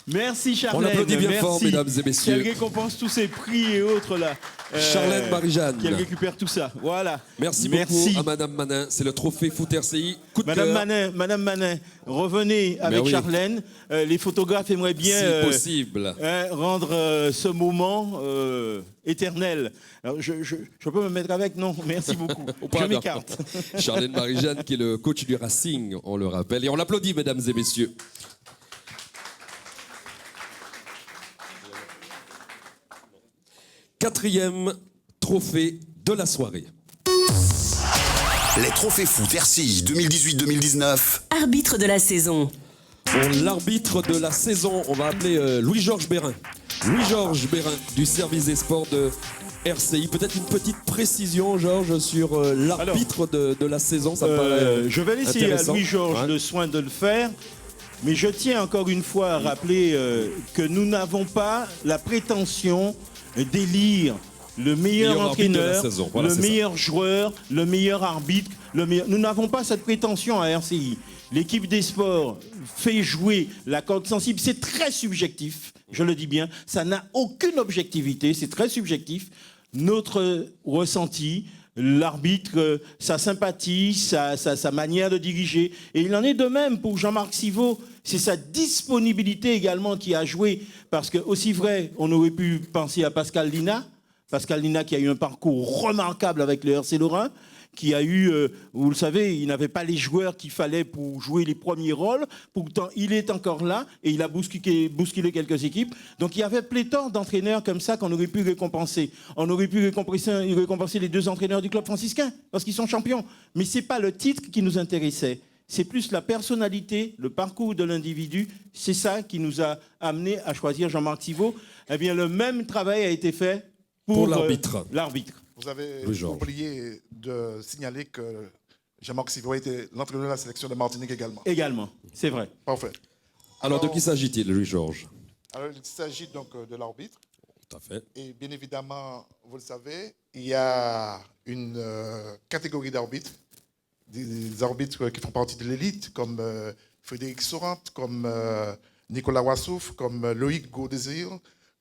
Merci Charlène. On applaudit bien merci. fort, mesdames et messieurs. Qu'elle récompense tous ces prix et autres là. Charlène Marie-Jeanne. Qu'elle récupère tout ça. Voilà. Merci beaucoup à Madame Manin. C'est le trophée foot RCI. Coup de cœur. Madame Manin, revenez avec Charlène. Les photographes aimeraient bien si possible. Rendre ce moment éternel. Alors, je peux me mettre avec? Non, merci beaucoup. Je m'écarte. Charlène Marie-Jeanne qui est le coach du Racing, on le rappelle. Et on l'applaudit, mesdames et messieurs. Quatrième trophée de la soirée. Les trophées foot RCI 2018-2019. Arbitre de la saison. Pour l'arbitre de la saison, on va appeler Louis-Georges Bérin. Louis-Georges Bérin du service des sports de RCI. Peut-être une petite précision, Georges, sur l'arbitre de la saison. Ça me paraît je vais laisser à Louis-Georges le soin de le faire. Mais je tiens encore une fois à rappeler que nous n'avons pas la prétention d'élire le meilleur entraîneur, voilà, le meilleur joueur, le meilleur arbitre. Nous n'avons pas cette prétention à RCI. L'équipe des sports fait jouer la corde sensible. C'est très subjectif, je le dis bien. Ça n'a aucune objectivité, c'est très subjectif. Notre ressenti, l'arbitre, sa sympathie, sa manière de diriger. Et il en est de même pour Jean-Marc Siveau. C'est sa disponibilité également qui a joué. Parce que, aussi vrai, on aurait pu penser à Pascal Lina. Pascal Lina qui a eu un parcours remarquable avec le RC Lorrain, qui a eu, vous le savez, il n'avait pas les joueurs qu'il fallait pour jouer les premiers rôles. Pourtant, il est encore là et il a bousculé quelques équipes. Donc, il y avait pléthore d'entraîneurs comme ça qu'on aurait pu récompenser. On aurait pu récompenser les 2 entraîneurs du club franciscain parce qu'ils sont champions. Mais ce n'est pas le titre qui nous intéressait. C'est plus la personnalité, le parcours de l'individu. C'est ça qui nous a amené à choisir Jean-Marc Siveau. Eh bien, le même travail a été fait pour l'arbitre. Vous avez oublié de signaler que Jean-Marc Siveau était l'entraîneur de la sélection de Martinique également. Également, c'est vrai. Parfait. Alors, de qui s'agit-il, Louis-Georges? Alors, il s'agit donc de l'arbitre. Tout à fait. Et bien évidemment, vous le savez, il y a une catégorie d'arbitres, des arbitres qui font partie de l'élite, comme Frédéric Sorante, comme Nicolas Wassouf, comme Loïc Gaudésir,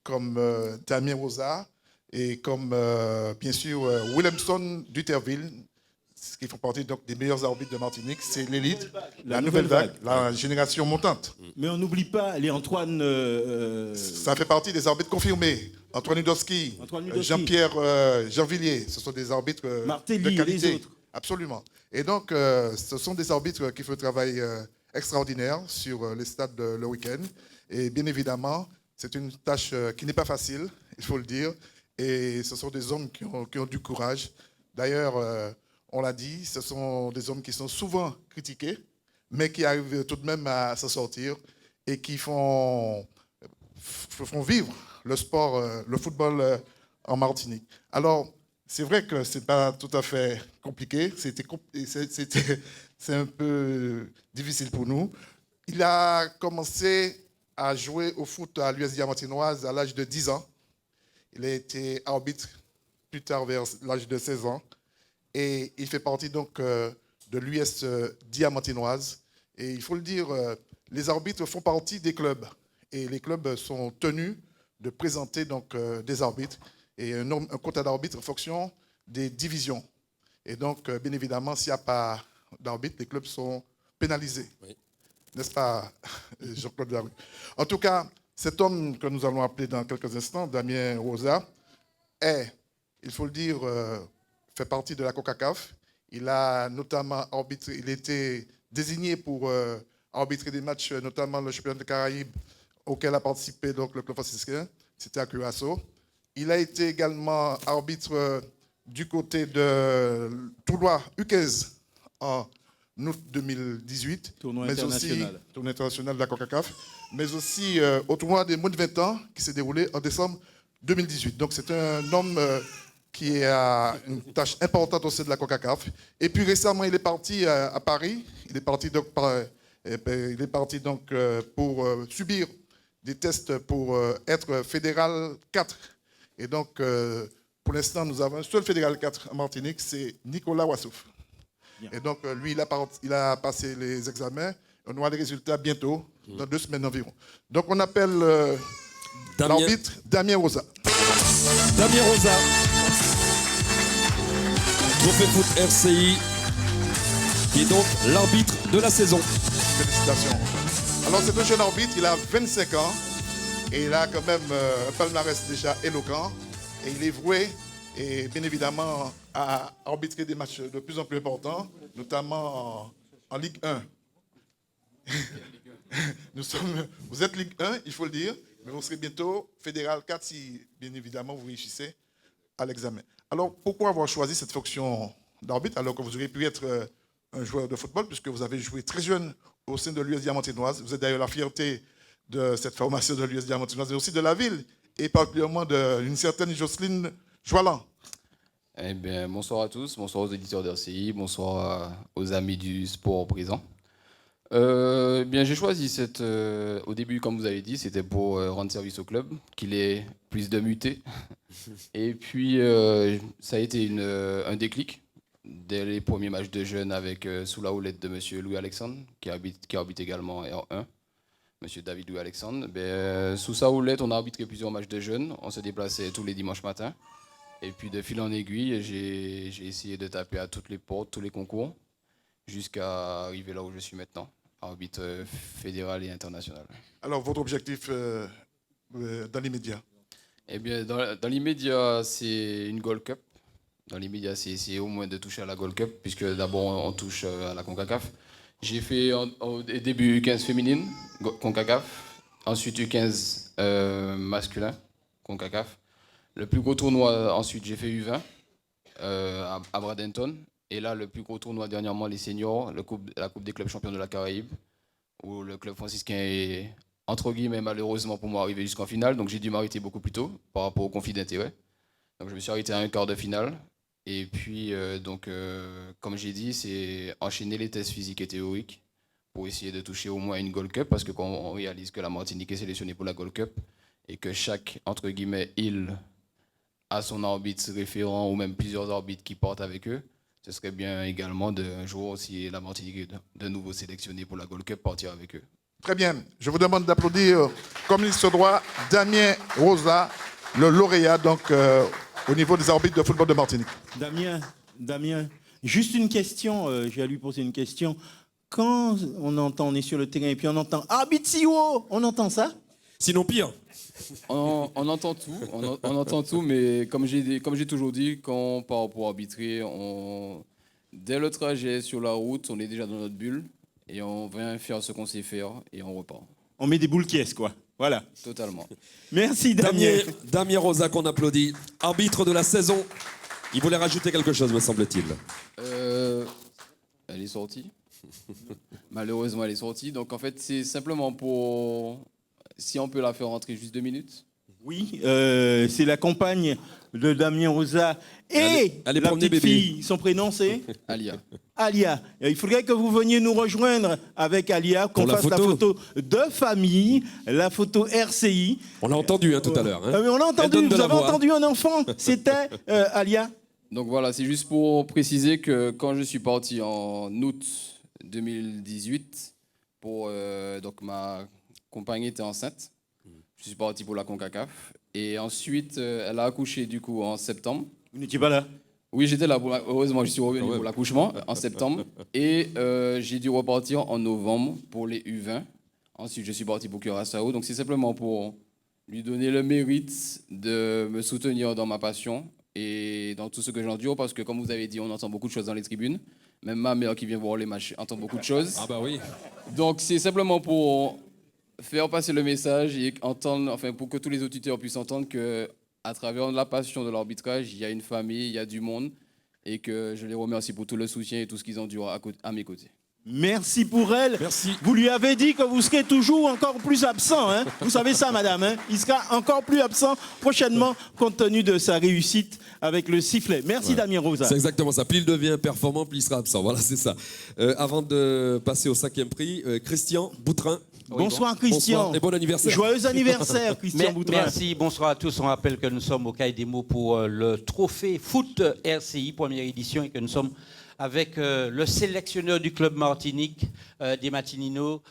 comme Damien Rosa, et comme, bien sûr, Willemson Duterville, qui font partie donc, des meilleurs arbitres de Martinique. C'est l'élite, la nouvelle vague, la génération montante. Mais on n'oublie pas les Antoine... Ça fait partie des arbitres confirmés. Antoine Udowski, Jean-Pierre Jean-Villiers, ce sont des arbitres de qualité. Les autres. Absolument. Et donc, ce sont des arbitres qui font un travail extraordinaire sur les stades le week-end. Et bien évidemment, c'est une tâche qui n'est pas facile, il faut le dire. Et ce sont des hommes qui ont du courage. D'ailleurs, on l'a dit, ce sont des hommes qui sont souvent critiqués. mais qui arrivent tout de même à s'en sortir et qui font vivre le sport, le football en Martinique. Alors, c'est vrai que ce n'est pas tout à fait compliqué, c'est un peu difficile pour nous. Il a commencé à jouer au foot à l'US Diamantinoise à l'âge de 10 ans. Il a été arbitre plus tard vers l'âge de 16 ans. Et il fait partie donc de l'US Diamantinoise. Et il faut le dire, les arbitres font partie des clubs. Et les clubs sont tenus de présenter donc des arbitres et un quota d'arbitres en fonction des divisions. Et donc, bien évidemment, s'il n'y a pas d'arbitre, les clubs sont pénalisés. Oui. N'est-ce pas, Jean-Claude Larue? En tout cas, cet homme que nous allons appeler dans quelques instants, Damien Rosa, il faut le dire, fait partie de la CONCACAF. Il a notamment arbitré, il était désigné pour arbitrer des matchs, notamment le championnat de Caraïbes, auquel a participé donc, le club franciscain. C'était à Curaçao. Il a été également arbitre du côté de Tournoi U15 en août 2018. Tournoi international. Tournoi international de la CONCACAF. Mais aussi au tournoi des moins de 20 ans qui s'est déroulé en décembre 2018. Donc c'est un homme qui a une tâche importante au sein de la CONCACAF. Et puis récemment, il est parti à Paris. Il est parti donc pour subir des tests pour être fédéral 4. Et donc, pour l'instant, nous avons un seul fédéral 4 en Martinique, c'est Nicolas Wassouf. Et donc, lui, il a passé les examens. On aura les résultats bientôt, dans 2 semaines environ. Donc, on appelle l'arbitre Damien Rosa. Damien Rosa, Trophée Foot RCI, qui est donc l'arbitre de la saison. Félicitations. Alors, c'est un jeune arbitre, il a 25 ans. Et il a quand même un palmarès déjà éloquent. Et il est voué, et bien évidemment, à arbitrer des matchs de plus en plus importants, notamment en Ligue 1. Vous êtes Ligue 1, il faut le dire, mais vous serez bientôt Fédéral 4 si, bien évidemment, vous réussissez à l'examen. Alors, pourquoi avoir choisi cette fonction d'arbitre alors que vous auriez pu être un joueur de football, puisque vous avez joué très jeune au sein de l'US Diamantinoise. Vous êtes d'ailleurs la fierté de cette formation de l'US Diamantinoise, mais aussi de la ville, et particulièrement d'une certaine Jocelyne Joalan. Eh bien, bonsoir à tous, bonsoir aux éditeurs d'RCI, bonsoir aux amis du sport présent. Bien, j'ai choisi au début, comme vous avez dit, c'était pour rendre service au club, qu'il ait plus de mutés. Et puis, ça a été un déclic dès les premiers matchs de jeunes sous la houlette de M. Louis-Alexandre, qui arbitre également R1. Monsieur David Louis-Alexandre. Sous sa houlette, on a arbitré plusieurs matchs de jeunes. On se déplaçait tous les dimanches matins. Et puis, de fil en aiguille, j'ai essayé de taper à toutes les portes, tous les concours, jusqu'à arriver là où je suis maintenant, arbitre fédéral et international. Alors, votre objectif dans l'immédiat? Eh bien, dans l'immédiat, c'est une Gold Cup. Dans l'immédiat, c'est essayer au moins de toucher à la Gold Cup, puisque d'abord, on touche à la CONCACAF. J'ai fait au début U15 féminine, CONCACAF. Ensuite U15 masculin, CONCACAF. Le plus gros tournoi, ensuite, j'ai fait U20 à Bradenton. Et là, le plus gros tournoi dernièrement, les seniors, la Coupe des clubs champions de la Caraïbe, où le club franciscain est, entre guillemets, malheureusement pour moi, arrivé jusqu'en finale. Donc j'ai dû m'arrêter beaucoup plus tôt par rapport au conflit d'intérêts. Donc je me suis arrêté à un quart de finale. Et puis, comme j'ai dit, c'est enchaîner les tests physiques et théoriques pour essayer de toucher au moins une Gold Cup, parce que quand on réalise que la Martinique est sélectionnée pour la Gold Cup et que chaque, entre guillemets, île a son arbitre référent ou même plusieurs arbitres qui portent avec eux, ce serait bien également un jour, si la Martinique est de nouveau sélectionnée pour la Gold Cup, partir avec eux. Très bien. Je vous demande d'applaudir, comme il se doit, Damien Rosa, le lauréat donc, au niveau des arbitres de football de Martinique. Damien, juste une question, j'ai à lui poser une question. Quand on est sur le terrain et puis on entend « Arbitre Siwo », on entend ça? Sinon pire. On entend tout, on entend tout, mais comme j'ai toujours dit, quand on part pour arbitrer, dès le trajet sur la route, on est déjà dans notre bulle et on vient faire ce qu'on sait faire et on repart. On met des boules caisses, quoi. Voilà. Totalement. Merci Damien. Damien Rosa qu'on applaudit, arbitre de la saison. Il voulait rajouter quelque chose, me semble-t-il. Elle est sortie. Malheureusement, elle est sortie. Donc, en fait, c'est simplement pour... Si on peut la faire rentrer juste 2 minutes. Oui, c'est la compagne de Damien Rosa et elle est la promenée petite bébé. fille. Son prénom, c'est Alia. Alia. Il faudrait que vous veniez nous rejoindre avec Alia, qu'on Pour la fasse la photo de famille, la photo RCI. On l'a entendu tout à l'heure. Hein. Ah, mais on l'a Elle entendu, donne de vous la avez voix. entendu un enfant. C'était Alia. Donc voilà, c'est juste pour préciser que quand je suis parti en août 2018, donc ma compagne était enceinte. Je suis parti pour la CONCACAF. Et ensuite, elle a accouché du coup en septembre. Vous n'étiez pas là? Oui, j'étais là. Heureusement, je suis revenu pour l'accouchement en septembre. Et j'ai dû repartir en novembre pour les U20. Ensuite, je suis parti pour Curaçao. Donc c'est simplement pour lui donner le mérite de me soutenir dans ma passion et dans tout ce que j'endure. Parce que comme vous avez dit, on entend beaucoup de choses dans les tribunes. Même ma mère qui vient voir les matchs entend beaucoup de choses. Ah bah oui. Donc c'est simplement pour faire passer le message et entendre, enfin pour que tous les auditeurs puissent entendre que à travers la passion de l'arbitrage, il y a une famille, il y a du monde et que je les remercie pour tout le soutien et tout ce qu'ils endurent à mes côtés. Merci pour elle. Merci. Vous lui avez dit que vous serez toujours encore plus absent. Hein? Vous savez ça, madame. Hein? Il sera encore plus absent prochainement compte tenu de sa réussite avec le sifflet. Merci, ouais. Damien Rosa. C'est exactement ça. Plus il devient performant, plus il sera absent. Voilà, c'est ça. Avant de passer au 5e prix, Christian Boutrin. Oui, bonsoir, Christian. Bonsoir et bon anniversaire. Joyeux anniversaire, Christian Boutrin. Merci, bonsoir à tous. On rappelle que nous sommes au Cahier des mots pour le trophée foot RCI, première édition, et que nous sommes avec le sélectionneur du club Martinique des Matinino,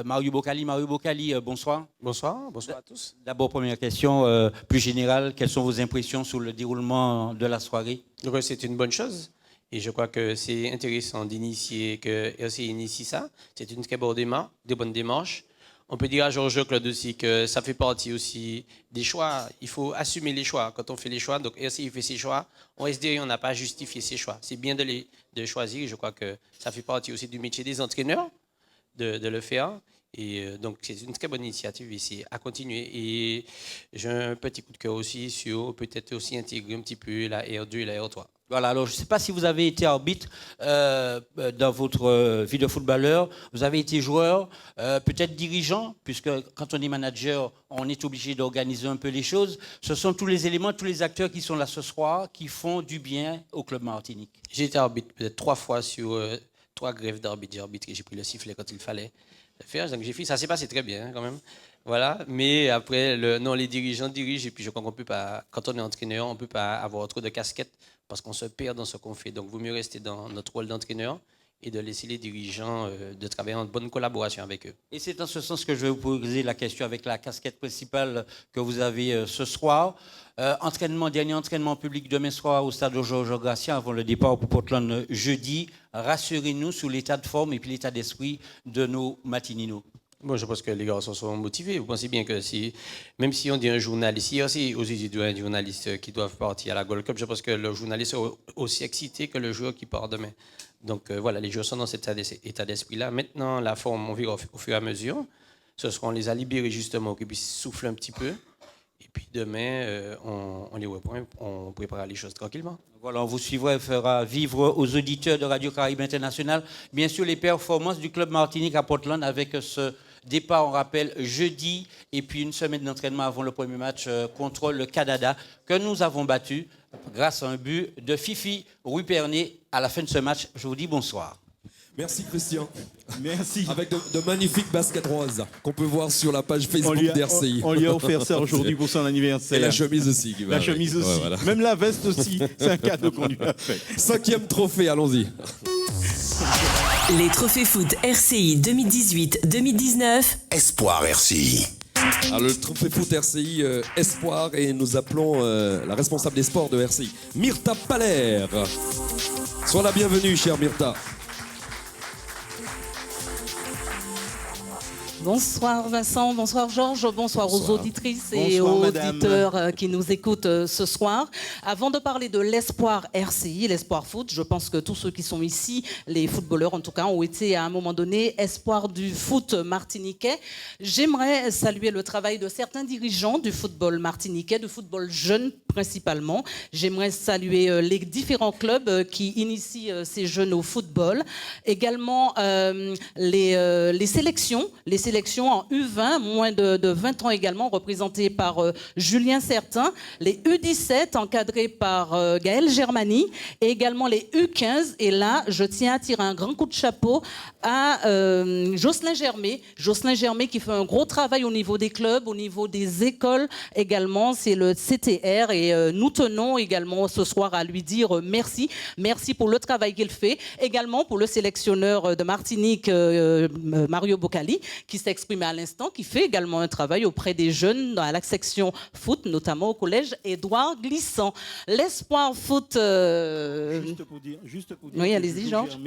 Mario Bocali. Mario Bocali, bonsoir. Bonsoir à tous. D'abord, première question plus générale. Quelles sont vos impressions sur le déroulement de la soirée? Donc, c'est une bonne chose. Et je crois que c'est intéressant d'initier, que RCI initie ça. C'est une très bonne démarche. On peut dire à Georges-Claude aussi que ça fait partie aussi des choix. Il faut assumer les choix. Quand on fait les choix, donc RCI fait ses choix, on SDI, on n'a pas justifié ses choix. C'est bien de choisir. Je crois que ça fait partie aussi du métier des entraîneurs de le faire. Et donc, c'est une très bonne initiative ici, à continuer. Et j'ai un petit coup de cœur aussi sur peut-être aussi intégrer un petit peu la R2 et la R3. Voilà, alors je ne sais pas si vous avez été arbitre dans votre vie de footballeur, vous avez été joueur, peut-être dirigeant, puisque quand on est manager, on est obligé d'organiser un peu les choses. Ce sont tous les éléments, tous les acteurs qui sont là ce soir, qui font du bien au club Martinique. J'ai été arbitre peut-être 3 fois sur 3 grèves d'arbitre. J'ai arbitré, j'ai pris le sifflet quand il fallait le faire. Donc j'ai fait, ça s'est passé très bien quand même. Voilà, mais après, les dirigeants dirigent, et puis je crois qu'on peut pas, quand on est entraîneur, on ne peut pas avoir trop de casquettes parce qu'on se perd dans ce qu'on fait. Donc, il vaut mieux rester dans notre rôle d'entraîneur et de laisser les dirigeants de travailler en bonne collaboration avec eux. Et c'est dans ce sens que je vais vous poser la question avec la casquette principale que vous avez ce soir. Dernier entraînement public demain soir au stade Georges Gratien avant le départ pour Portland jeudi. Rassurez-nous sur l'état de forme et puis l'état d'esprit de nos matininos. Bon, je pense que les garçons sont motivés. Vous pensez bien que même si on dit un journaliste, il y a aussi un journaliste qui doivent partir à la Gold Cup, je pense que le journaliste est aussi excité que le joueur qui part demain. Donc voilà, les joueurs sont dans cet état d'esprit-là. Maintenant, la forme, on verra au fur et à mesure. Ce sera, on les a libérés justement, pour qu'ils puissent souffler un petit peu. Et puis demain, on les reprend, on préparera les choses tranquillement. Voilà, on vous suivra et fera vivre aux auditeurs de Radio Caraïbe International, bien sûr, les performances du club Martinique à Portland avec ce départ, on rappelle, jeudi, et puis une semaine d'entraînement avant le premier match contre le Canada, que nous avons battu grâce à un but de Fifi Ruperné à la fin de ce match. Je vous dis bonsoir. Merci Christian. Merci. Avec de magnifiques baskets roses qu'on peut voir sur la page Facebook d'RCI. On lui a offert ça aujourd'hui pour son anniversaire. Et la chemise aussi. La chemise aussi. Ouais, voilà. Même la veste aussi. C'est un cadeau qu'on lui a fait. 5e trophée, allons-y. Les trophées foot RCI 2018-2019. Espoir RCI. Alors, le trophée foot RCI Espoir, et nous appelons la responsable des sports de RCI, Myrta Paler. Sois la bienvenue, chère Myrta. Bonsoir Vincent, bonsoir Georges, bonsoir aux auditrices et aux auditeurs qui nous écoutent ce soir. Avant de parler de l'espoir RCI, l'espoir foot, je pense que tous ceux qui sont ici, les footballeurs en tout cas, ont été à un moment donné espoir du foot martiniquais. J'aimerais saluer le travail de certains dirigeants du football martiniquais, du football jeune principalement. J'aimerais saluer les différents clubs qui initient ces jeunes au football. Également les sélections en U20, moins de 20 ans également, représentées par Julien Certain. Les U17 encadrés par Gaël Germani. Et également les U15. Et là, je tiens à tirer un grand coup de chapeau à Jocelyn Germé qui fait un gros travail au niveau des clubs, au niveau des écoles également. C'est le CTR et nous tenons également ce soir à lui dire merci. Merci pour le travail qu'il fait. Également pour le sélectionneur de Martinique, Mario Bocali, qui s'est exprimé à l'instant, qui fait également un travail auprès des jeunes dans la section foot, notamment au collège Édouard Glissant. L'espoir foot... Juste pour dire oui, allez-y, Georges.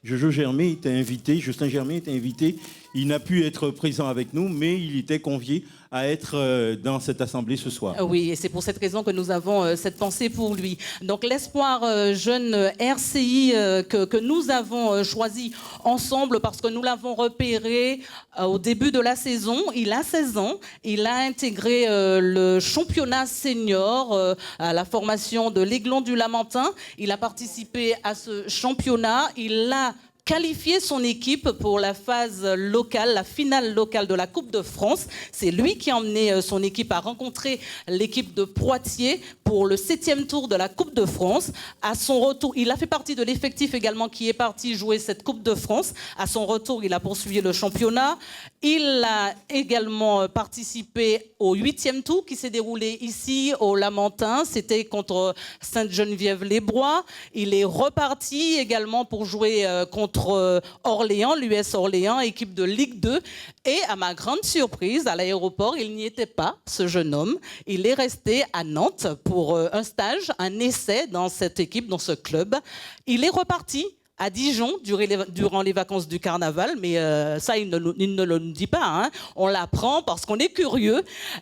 Jojo Germé était invité, Justin Germé était invité. Il n'a pu être présent avec nous, mais il était convié à être dans cette assemblée ce soir. Oui, et c'est pour cette raison que nous avons cette pensée pour lui. Donc l'espoir jeune RCI que nous avons choisi ensemble parce que nous l'avons repéré au début de la saison. Il a 16 ans. Il a intégré le championnat senior à la formation de l'Aiglon du Lamentin. Il a participé à ce championnat. Il a qualifié son équipe pour la phase locale, la finale locale de la Coupe de France. C'est lui qui a emmené son équipe à rencontrer l'équipe de Poitiers pour le 7e tour de la Coupe de France. À son retour, il a fait partie de l'effectif également qui est parti jouer cette Coupe de France. À son retour, il a poursuivi le championnat. Il a également participé au 8e tour qui s'est déroulé ici au Lamentin. C'était contre Sainte-Geneviève-les-Bois. Il est reparti également pour jouer contre Orléans, l'US Orléans, équipe de Ligue 2. Et à ma grande surprise, à l'aéroport, il n'y était pas, ce jeune homme. Il est resté à Nantes pour un stage, un essai dans cette équipe, dans ce club. Il est reparti à Dijon durant les vacances du carnaval, mais ça, il ne le dit pas. Hein. On l'apprend parce qu'on est curieux.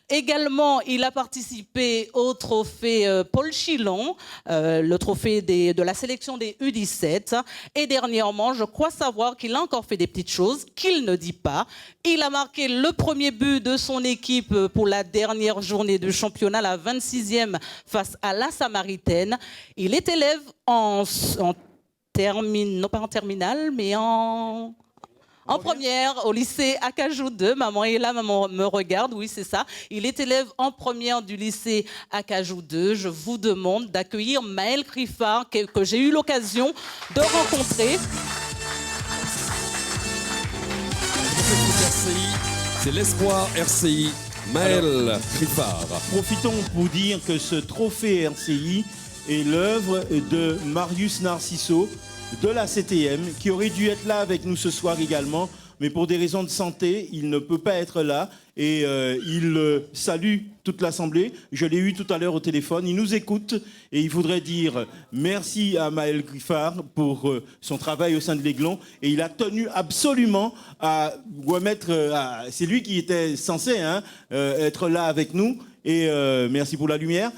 Également, il a participé au trophée Paul Chilon, le trophée de la sélection des U17. Et dernièrement, je crois savoir qu'il a encore fait des petites choses qu'il ne dit pas. Il a marqué le premier but de son équipe pour la dernière journée du championnat, la 26e face à la Samaritaine. Il est élève non pas en terminale, mais en première au lycée Acajou 2. Maman est là, maman me regarde, oui c'est ça. Il est élève en première du lycée Acajou 2. Je vous demande d'accueillir Maël Criffard, que j'ai eu l'occasion de rencontrer. C'est l'espoir RCI, Maël Criffard. Profitons pour dire que ce trophée RCI est l'œuvre de Marius Narciso, de la CTM, qui aurait dû être là avec nous ce soir également, mais pour des raisons de santé, il ne peut pas être là. Et il salue toute l'Assemblée. Je l'ai eu tout à l'heure au téléphone. Il nous écoute et il voudrait dire merci à Maël Griffard pour son travail au sein de l'Aiglon. Et il a tenu absolument à remettre... c'est lui qui était censé être là avec nous. Et merci pour la lumière.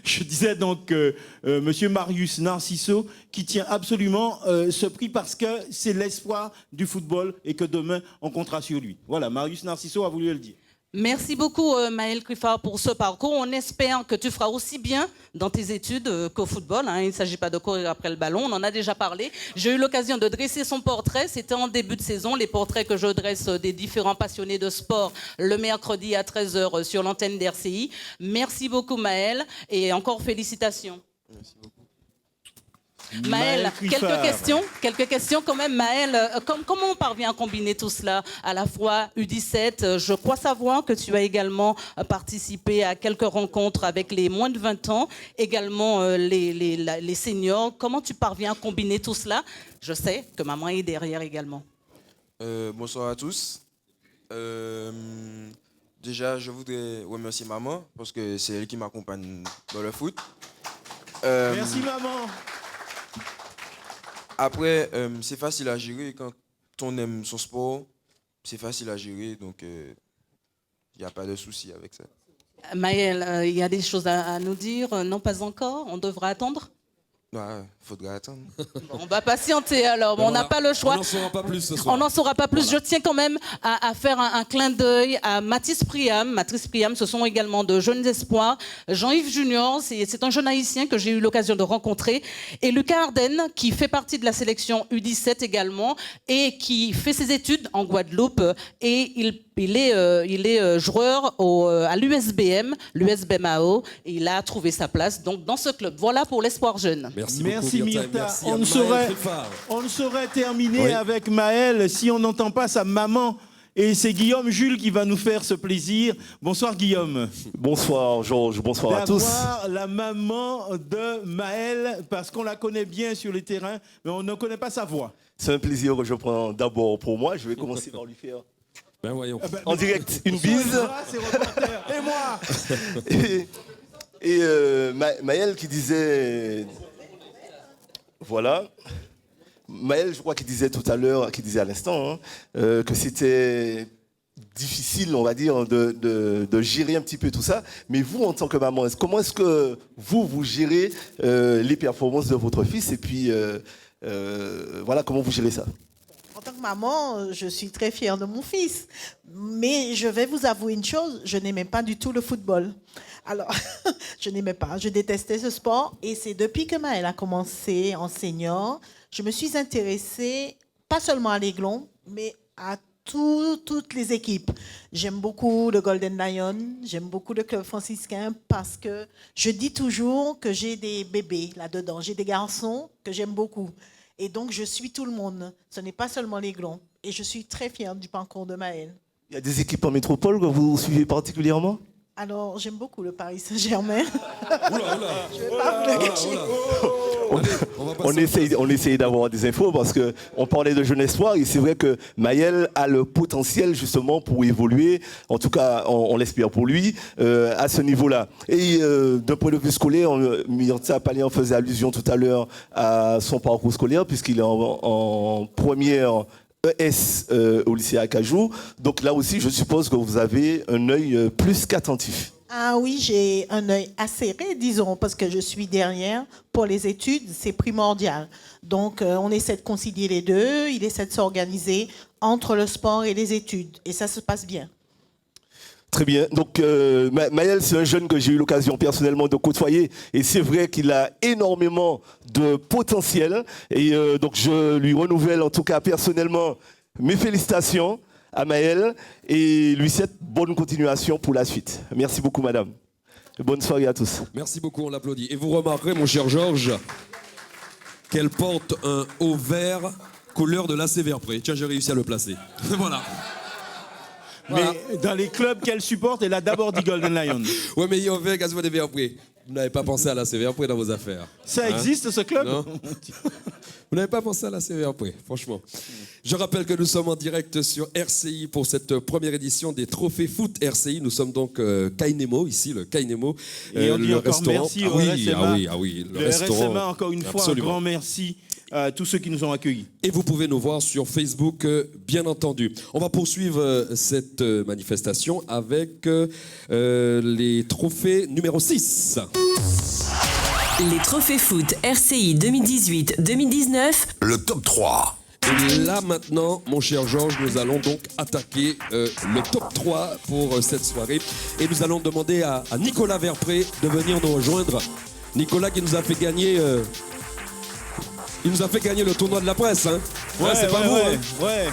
Je disais donc Monsieur Marius Narciso qui tient absolument ce prix parce que c'est l'espoir du football et que demain on comptera sur lui. Voilà, Marius Narciso a voulu le dire. Merci beaucoup Maël Criffard pour ce parcours. On espère que tu feras aussi bien dans tes études qu'au football. Hein. Il ne s'agit pas de courir après le ballon, on en a déjà parlé. J'ai eu l'occasion de dresser son portrait, c'était en début de saison, les portraits que je dresse des différents passionnés de sport le mercredi à 13h sur l'antenne d'RCI. Merci beaucoup Maël et encore félicitations. Merci beaucoup. Maël, quelques questions quand même. Maël, comment on parvient à combiner tout cela, à la fois U17, je crois savoir que tu as également participé à quelques rencontres avec les moins de 20 ans, également les seniors. Comment tu parviens à combiner tout cela? Je sais que maman est derrière également. Bonsoir à tous. Déjà, je voudrais remercier maman parce que c'est elle qui m'accompagne dans le foot. Merci maman. Après, c'est facile à gérer quand on aime son sport. C'est facile à gérer, donc il n'y a pas de souci avec ça. Maël, il y a des choses à nous dire? Non, pas encore. On devra attendre. Ouais, faudrait attendre. On va patienter alors, mais on n'a pas le choix. On n'en saura pas plus ce soir. On n'en saura pas plus. Je tiens quand même à faire un clin d'œil à Mathis Priam. Mathis Priam, ce sont également de jeunes espoirs. Jean-Yves Junior, c'est un jeune haïtien que j'ai eu l'occasion de rencontrer. Et Lucas Arden, qui fait partie de la sélection U17 également, et qui fait ses études en Guadeloupe. Et il est joueur à l'USBM, l'USBMAO, et il a trouvé sa place donc, dans ce club. Voilà pour l'espoir jeune. Merci Myrtha. Merci On à ne Maël Trifard. saurait terminer Oui. avec Maël si on n'entend pas sa maman. Et c'est Guillaume Jules qui va nous faire ce plaisir. Bonsoir Guillaume. Bonsoir Georges, bonsoir à tous. D'avoir la maman de Maël, parce qu'on la connaît bien sur les terrains, mais on ne connaît pas sa voix. C'est un plaisir que je prends d'abord pour moi. Je vais commencer par lui faire Ben voyons. en direct une bise. Et moi. Maël qui disait... Voilà. Maël, je crois qu'il disait tout à l'heure, qu'il disait à l'instant, que c'était difficile, on va dire, de gérer un petit peu tout ça. Mais vous, en tant que maman, comment est-ce que vous gérez les performances de votre fils et puis, voilà, comment vous gérez ça? En tant que maman, je suis très fière de mon fils. Mais je vais vous avouer une chose, je n'aimais pas du tout le football. Alors, je n'aimais pas, je détestais ce sport. Et c'est depuis que Maël a commencé en senior, je me suis intéressée, pas seulement à l'Aiglon, mais à toutes les équipes. J'aime beaucoup le Golden Lion, j'aime beaucoup le club franciscain parce que je dis toujours que j'ai des bébés là-dedans. J'ai des garçons que j'aime beaucoup. Et donc, je suis tout le monde. Ce n'est pas seulement l'Aiglon. Et je suis très fière du parcours de Maël. Il y a des équipes en métropole que vous suivez particulièrement? Alors, j'aime beaucoup le Paris Saint-Germain. Je vais pas vous le cacher. On essaye d'avoir des infos parce qu'on parlait de jeune espoir et c'est vrai que Maël a le potentiel justement pour évoluer, en tout cas on l'espère pour lui, à ce niveau-là. Et d'un point de vue scolaire, Myrtha Pallian faisait allusion tout à l'heure à son parcours scolaire puisqu'il est en première ES au lycée Acajou. Donc là aussi, je suppose que vous avez un œil plus qu'attentif. Ah oui, j'ai un œil acéré, disons, parce que je suis derrière. Pour les études, c'est primordial. Donc, on essaie de concilier les deux. Il essaie de s'organiser entre le sport et les études. Et ça se passe bien. Très bien. Donc, Maël, c'est un jeune que j'ai eu l'occasion personnellement de côtoyer. Et c'est vrai qu'il a énormément de potentiel. Et donc, je lui renouvelle, en tout cas personnellement, mes félicitations à Maël et lui souhaite bonne continuation pour la suite. Merci beaucoup, madame. Et bonne soirée à tous. Merci beaucoup, on l'applaudit. Et vous remarquerez, mon cher Georges, qu'elle porte un haut vert couleur de l'AC Verpré. Tiens, j'ai réussi à le placer. Voilà. Mais dans les clubs qu'elle supporte, elle a d'abord dit Golden Lion. Ouais, mais il y a un vert gazement des Verpré. Vous n'avez pas pensé à l'AC Verpré dans vos affaires. Ça existe, ce club? Non. Vous n'avez pas pensé à la CV après, franchement. Je rappelle que nous sommes en direct sur RCI pour cette première édition des Trophées Foot RCI. Nous sommes donc Kainemo, ici, le Kainemo. Et on dit le encore restaurant. merci au RSMA. Le restaurant, RSMA, encore une fois, absolument. un grand merci à tous ceux qui nous ont accueillis. Et vous pouvez nous voir sur Facebook, bien entendu. On va poursuivre cette manifestation avec les trophées numéro 6. Les trophées foot RCI 2018-2019. Le top 3. Et là maintenant, mon cher Georges, nous allons donc attaquer le top 3 pour cette soirée. Et nous allons demander à Nicolas Verpré de venir nous rejoindre. Nicolas qui nous a fait gagner... il nous a fait gagner le tournoi de la presse, hein. C'est pas vous, hein.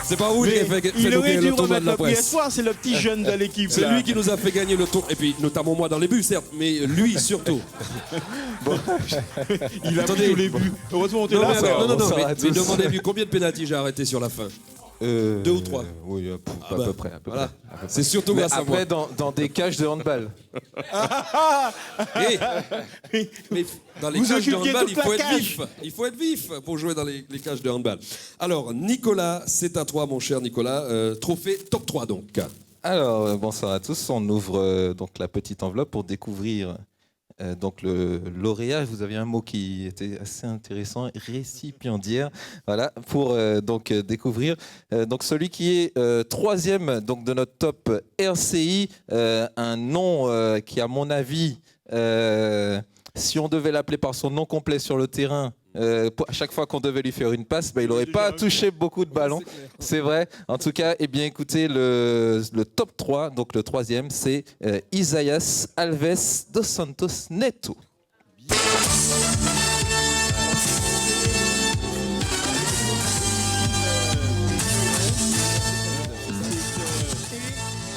C'est pas vous qui a fait gagner le tournoi de la presse. C'est le petit jeune de l'équipe. C'est lui qui nous a fait gagner le tour. Et puis notamment moi dans les buts, certes, mais lui surtout. Il a pris tous les buts. Heureusement, on était là. Non, mais demandez-lui combien de pénaltys j'ai arrêté sur la fin. 2 ou 3. Oui, à peu près. Voilà. C'est surtout mais grâce à moi. après, dans des cages de handball. Mais dans les cages de handball, il faut être vif pour jouer dans les cages de handball. Alors, Nicolas, c'est à toi, mon cher Nicolas. Trophée top 3, donc. Alors, bonsoir à tous. On ouvre donc la petite enveloppe pour découvrir donc le lauréat. Vous aviez un mot qui était assez intéressant, récipiendaire. Voilà, pour donc découvrir donc celui qui est troisième donc de notre top RCI, un nom qui à mon avis si on devait l'appeler par son nom complet sur le terrain, à chaque fois qu'on devait lui faire une passe, il n'aurait pas touché beaucoup de ballons. C'est vrai. En tout cas, eh bien, écoutez, le top 3, donc le troisième, c'est Isaías Alves dos Santos Neto.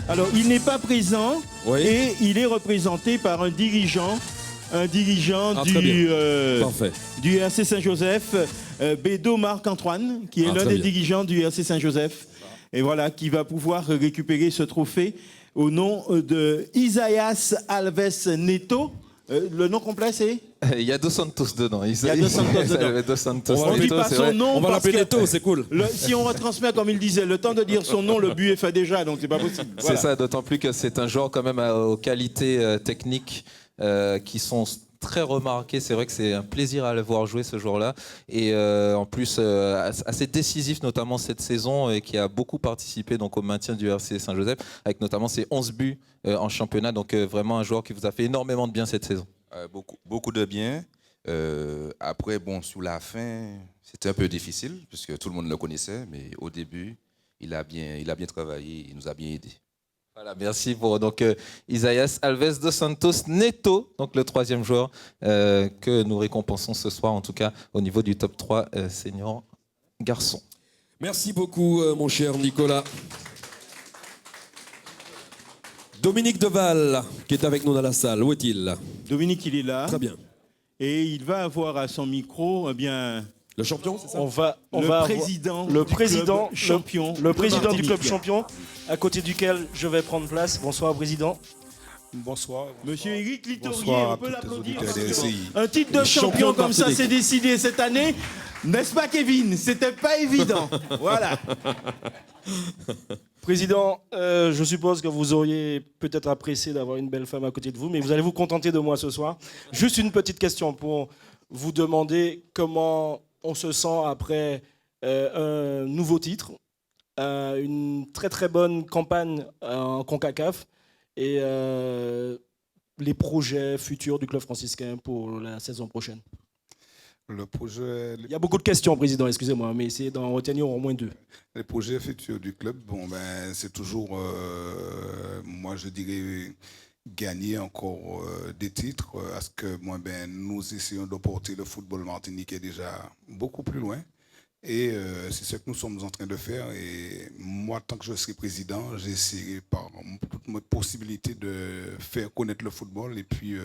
Alors, il n'est pas présent et il est représenté par un dirigeant du RC Saint-Joseph, Bédo Marc-Antoine, qui est l'un des dirigeants du RC Saint-Joseph. Et voilà, qui va pouvoir récupérer ce trophée au nom de Isaías Alves Neto. Le nom complet, c'est Il y a Dos Santos dedans. Il y a Dos Santos dedans. Dos Santos On ne dit pas son nom. On va l'appeler Neto, c'est cool. Si on retransmet, comme il disait, le temps de dire son nom, le but est fait déjà, donc c'est pas possible. Voilà. C'est ça, d'autant plus que c'est un joueur quand même aux qualités techniques qui sont très remarquées. C'est vrai que c'est un plaisir à le voir jouer ce joueur-là. Et en plus, assez décisif, notamment cette saison, et qui a beaucoup participé donc, au maintien du RC Saint-Joseph, avec notamment ses 11 buts en championnat. Donc vraiment un joueur qui vous a fait énormément de bien cette saison. Beaucoup de bien. Après, sur la fin, c'était un peu difficile, puisque tout le monde le connaissait, mais au début, il a bien travaillé, il nous a bien aidés. Voilà, merci pour Isaías Alves dos Santos Neto, donc le troisième joueur que nous récompensons ce soir, en tout cas au niveau du top 3 senior garçon. Merci beaucoup, mon cher Nicolas. Dominique Deval, qui est avec nous dans la salle, où est-il? Dominique, il est là. Très bien. Et il va avoir à son micro, le champion, c'est ça? Le président du club champion, à côté duquel je vais prendre place. Bonsoir, président. Bonsoir. Monsieur Éric Litorier, Bonsoir on à peut toutes les l'applaudir. auditeurs des RCI. Un titre de champion comme ça, c'est décidé cette année. N'est-ce pas, Kevin? C'était pas évident. Voilà. Président, je suppose que vous auriez peut-être apprécié d'avoir une belle femme à côté de vous, mais vous allez vous contenter de moi ce soir. Juste une petite question pour vous demander comment on se sent après un nouveau titre, une très très bonne campagne en CONCACAF et les projets futurs du club franciscain pour la saison prochaine. Le projet... Il y a beaucoup de questions, président, excusez-moi, mais essayez d'en retenir au moins 2. Les projets futurs du club, c'est toujours, moi je dirais, gagner encore des titres, parce que nous essayons de porter le football martiniquais déjà beaucoup plus loin. Et c'est ce que nous sommes en train de faire. Et moi, tant que je serai président, j'essaierai par toutes mes possibilités de faire connaître le football et puis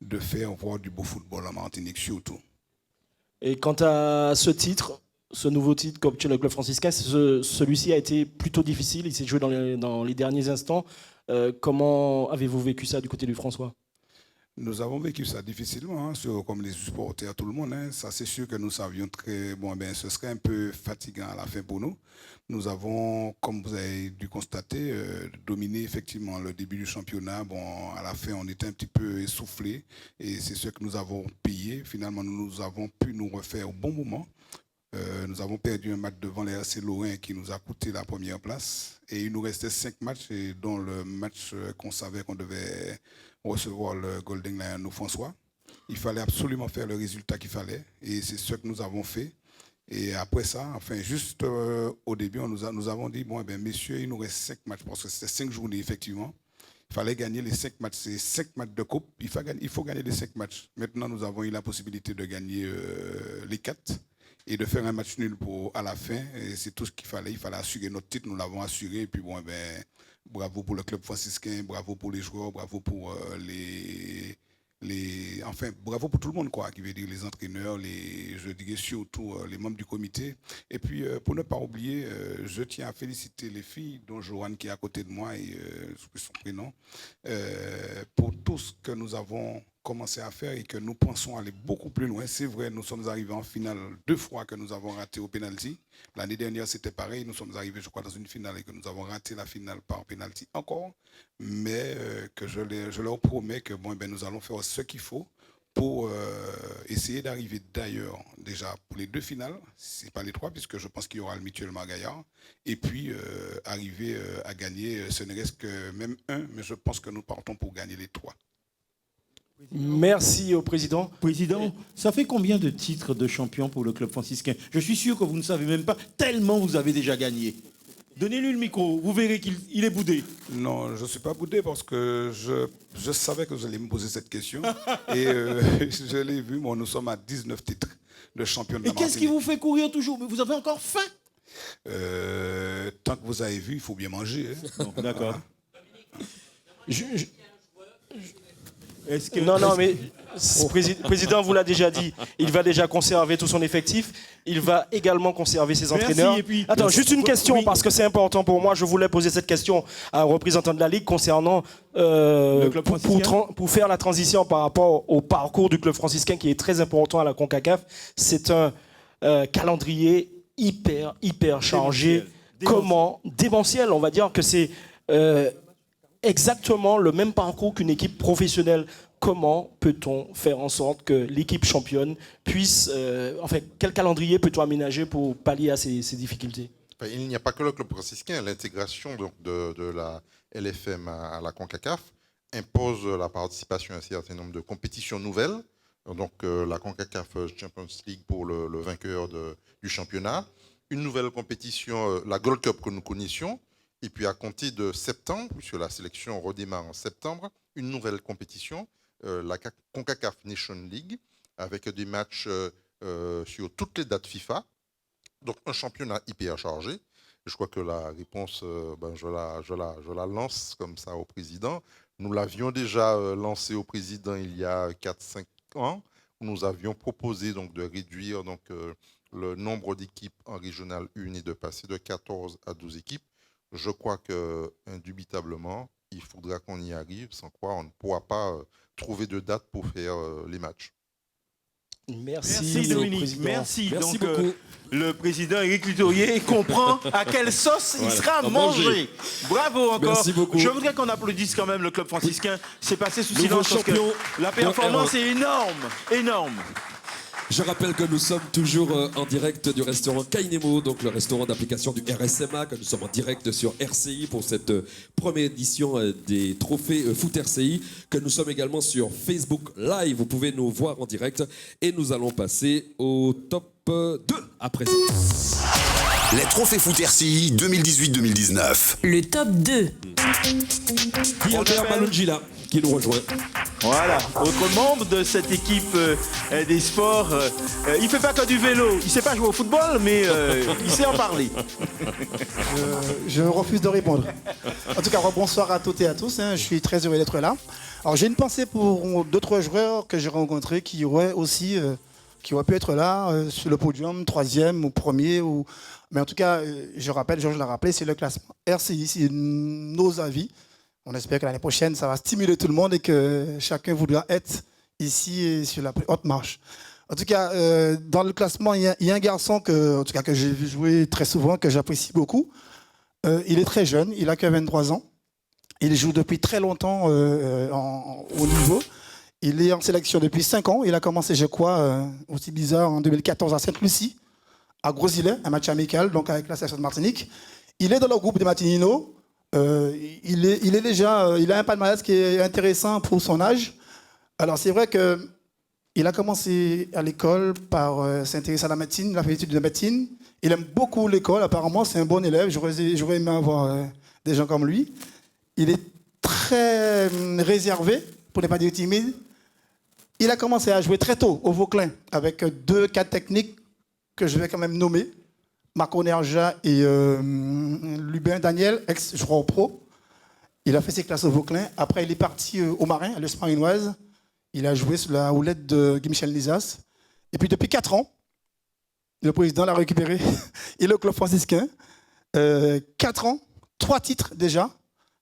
de faire voir du beau football en Martinique surtout. Et quant à ce titre, ce nouveau titre, comme tu es le club franciscain, celui-ci a été plutôt difficile. Il s'est joué dans les derniers instants. Comment avez-vous vécu ça du côté du François? Nous avons vécu ça difficilement, comme les supporters, tout le monde. Ça, c'est sûr que nous savions ce serait un peu fatigant à la fin pour nous. Nous avons, comme vous avez dû constater, dominé effectivement le début du championnat. À la fin, on était un petit peu essoufflé et c'est ce que nous avons payé. Finalement, nous avons pu nous refaire au bon moment. Nous avons perdu un match devant les RC Lorrain qui nous a coûté la première place. Et il nous restait 5 matchs, et dont le match qu'on savait qu'on devait recevoir le Golden Lion au François. Il fallait absolument faire le résultat qu'il fallait. Et c'est ce que nous avons fait. Et après ça, juste au début, nous avons dit, messieurs, il nous reste 5 matchs, parce que c'était 5 journées, effectivement. Il fallait gagner les 5 matchs. C'est 5 matchs de coupe. Il faut gagner les 5 matchs. Maintenant, nous avons eu la possibilité de gagner les 4 et de faire un match nul à la fin. Et c'est tout ce qu'il fallait. Il fallait assurer notre titre. Nous l'avons assuré. Et puis, bravo pour le club franciscain, bravo pour les joueurs, bravo pour bravo pour tout le monde, qui veut dire les entraîneurs, je dirais surtout les membres du comité. Et puis, pour ne pas oublier, je tiens à féliciter les filles, dont Joanne qui est à côté de moi, et son prénom, pour tout ce que nous avons commencé à faire et que nous pensons aller beaucoup plus loin. C'est vrai, nous sommes arrivés en finale 2 fois que nous avons raté au penalty. L'année dernière, c'était pareil. Nous sommes arrivés, je crois, dans une finale et que nous avons raté la finale par penalty encore. Mais que je leur promets que nous allons faire ce qu'il faut pour essayer d'arriver d'ailleurs déjà pour les 2 finales, ce n'est pas les 3, puisque je pense qu'il y aura le Mutuel Margaillard, et puis arriver à gagner, ce ne reste que même 1, mais je pense que nous partons pour gagner les 3. Merci au président. Président, ça fait combien de titres de champion pour le club franciscain? Je suis sûr que vous ne savez même pas, tellement vous avez déjà gagné. Donnez-lui le micro, vous verrez qu'il est boudé. Non, je ne suis pas boudé parce que je savais que vous alliez me poser cette question. Et je l'ai vu, nous sommes à 19 titres de champion de la Et qu'est-ce qui vous fait courir toujours? Mais vous avez encore faim? Tant que vous avez vu, il faut bien manger. Hein. Bon, d'accord. Non, mais le président vous l'a déjà dit, il va déjà conserver tout son effectif, il va également conserver ses entraîneurs. Et puis, Attends, juste une question, parce que c'est important pour moi, je voulais poser cette question à un représentant de la Ligue concernant pour faire la transition par rapport au parcours du club franciscain qui est très important à la CONCACAF. C'est un calendrier hyper chargé. Comment démentiel, on va dire que c'est exactement le même parcours qu'une équipe professionnelle. Comment peut-on faire en sorte que l'équipe championne puisse... quel calendrier peut-on aménager pour pallier à ces difficultés? Il n'y a pas que le club franciscain. L'intégration de la LFM à la CONCACAF impose la participation à un certain nombre de compétitions nouvelles. Donc la CONCACAF Champions League pour le vainqueur du championnat. Une nouvelle compétition, la Gold Cup que nous connaissions. Et puis à compter de septembre, puisque la sélection redémarre en septembre, une nouvelle compétition, la CONCACAF Nation League, avec des matchs sur toutes les dates FIFA. Donc un championnat hyper chargé. Je crois que la réponse, je la lance comme ça au président. Nous l'avions déjà lancé au président il y a 4-5 ans. Nous avions proposé donc, de réduire le nombre d'équipes en régional 1 et de passer de 14 à 12 équipes. Je crois que, indubitablement, il faudra qu'on y arrive, sans quoi on ne pourra pas trouver de date pour faire les matchs. Merci Dominique, merci. Merci Donc, beaucoup. Le président Éric Luthorier comprend à quelle sauce il sera mangé. Bravo encore. Merci beaucoup. Je voudrais qu'on applaudisse quand même le club franciscain. C'est passé sous Nouveau silence parce que champion la performance de est énorme, énorme. Je rappelle que nous sommes toujours en direct du restaurant Kainemo, donc le restaurant d'application du RSMA, que nous sommes en direct sur RCI pour cette première édition des trophées Foot RCI, que nous sommes également sur Facebook Live. Vous pouvez nous voir en direct et nous allons passer au top 2 à présent. Les trophées Foot RCI 2018-2019. Le top 2. Albert Malungila qui nous rejoint. Voilà, autre membre de cette équipe des sports. Il ne fait pas que du vélo, il ne sait pas jouer au football, mais il sait en parler. Je refuse de répondre. En tout cas, bonsoir à toutes et à tous. Je suis très heureux d'être là. Alors, j'ai une pensée pour d'autres joueurs que j'ai rencontrés qui auraient pu être là sur le podium, 3e ou 1er. Mais en tout cas, je rappelle, Georges l'a rappelé, c'est le classement RCI, c'est nos avis. On espère que l'année prochaine, ça va stimuler tout le monde et que chacun voudra être ici sur la plus haute marche. En tout cas, dans le classement, il y a un garçon que j'ai vu jouer très souvent, que j'apprécie beaucoup. Il est très jeune, il a que 23 ans. Il joue depuis très longtemps au niveau. Il est en sélection depuis 5 ans. Il a commencé, je crois, aussi bizarre, en 2014 à Sainte-Lucie, à Gros-Îlet, un match amical, donc avec la sélection de Martinique. Il est dans le groupe des Martininos. Il a un palmarès qui est intéressant pour son âge. Alors c'est vrai qu'il a commencé à l'école par s'intéresser à la médecine, il a fait études de médecine. Il aime beaucoup l'école, apparemment c'est un bon élève, j'aurais aimé avoir des gens comme lui. Il est très réservé, pour ne pas dire timide. Il a commencé à jouer très tôt au Vauclin, avec 2 cas techniques que je vais quand même nommer. Marco Nerja et Lubin Daniel, ex-joueur pro. Il a fait ses classes au Vauclin. Après, il est parti au Marin, à l'Est Marinoise. Il a joué sous la houlette de Guy Michel Nizas. Et puis, depuis 4 ans, le président l'a récupéré. Et le club franciscain, 4 ans, 3 titres déjà,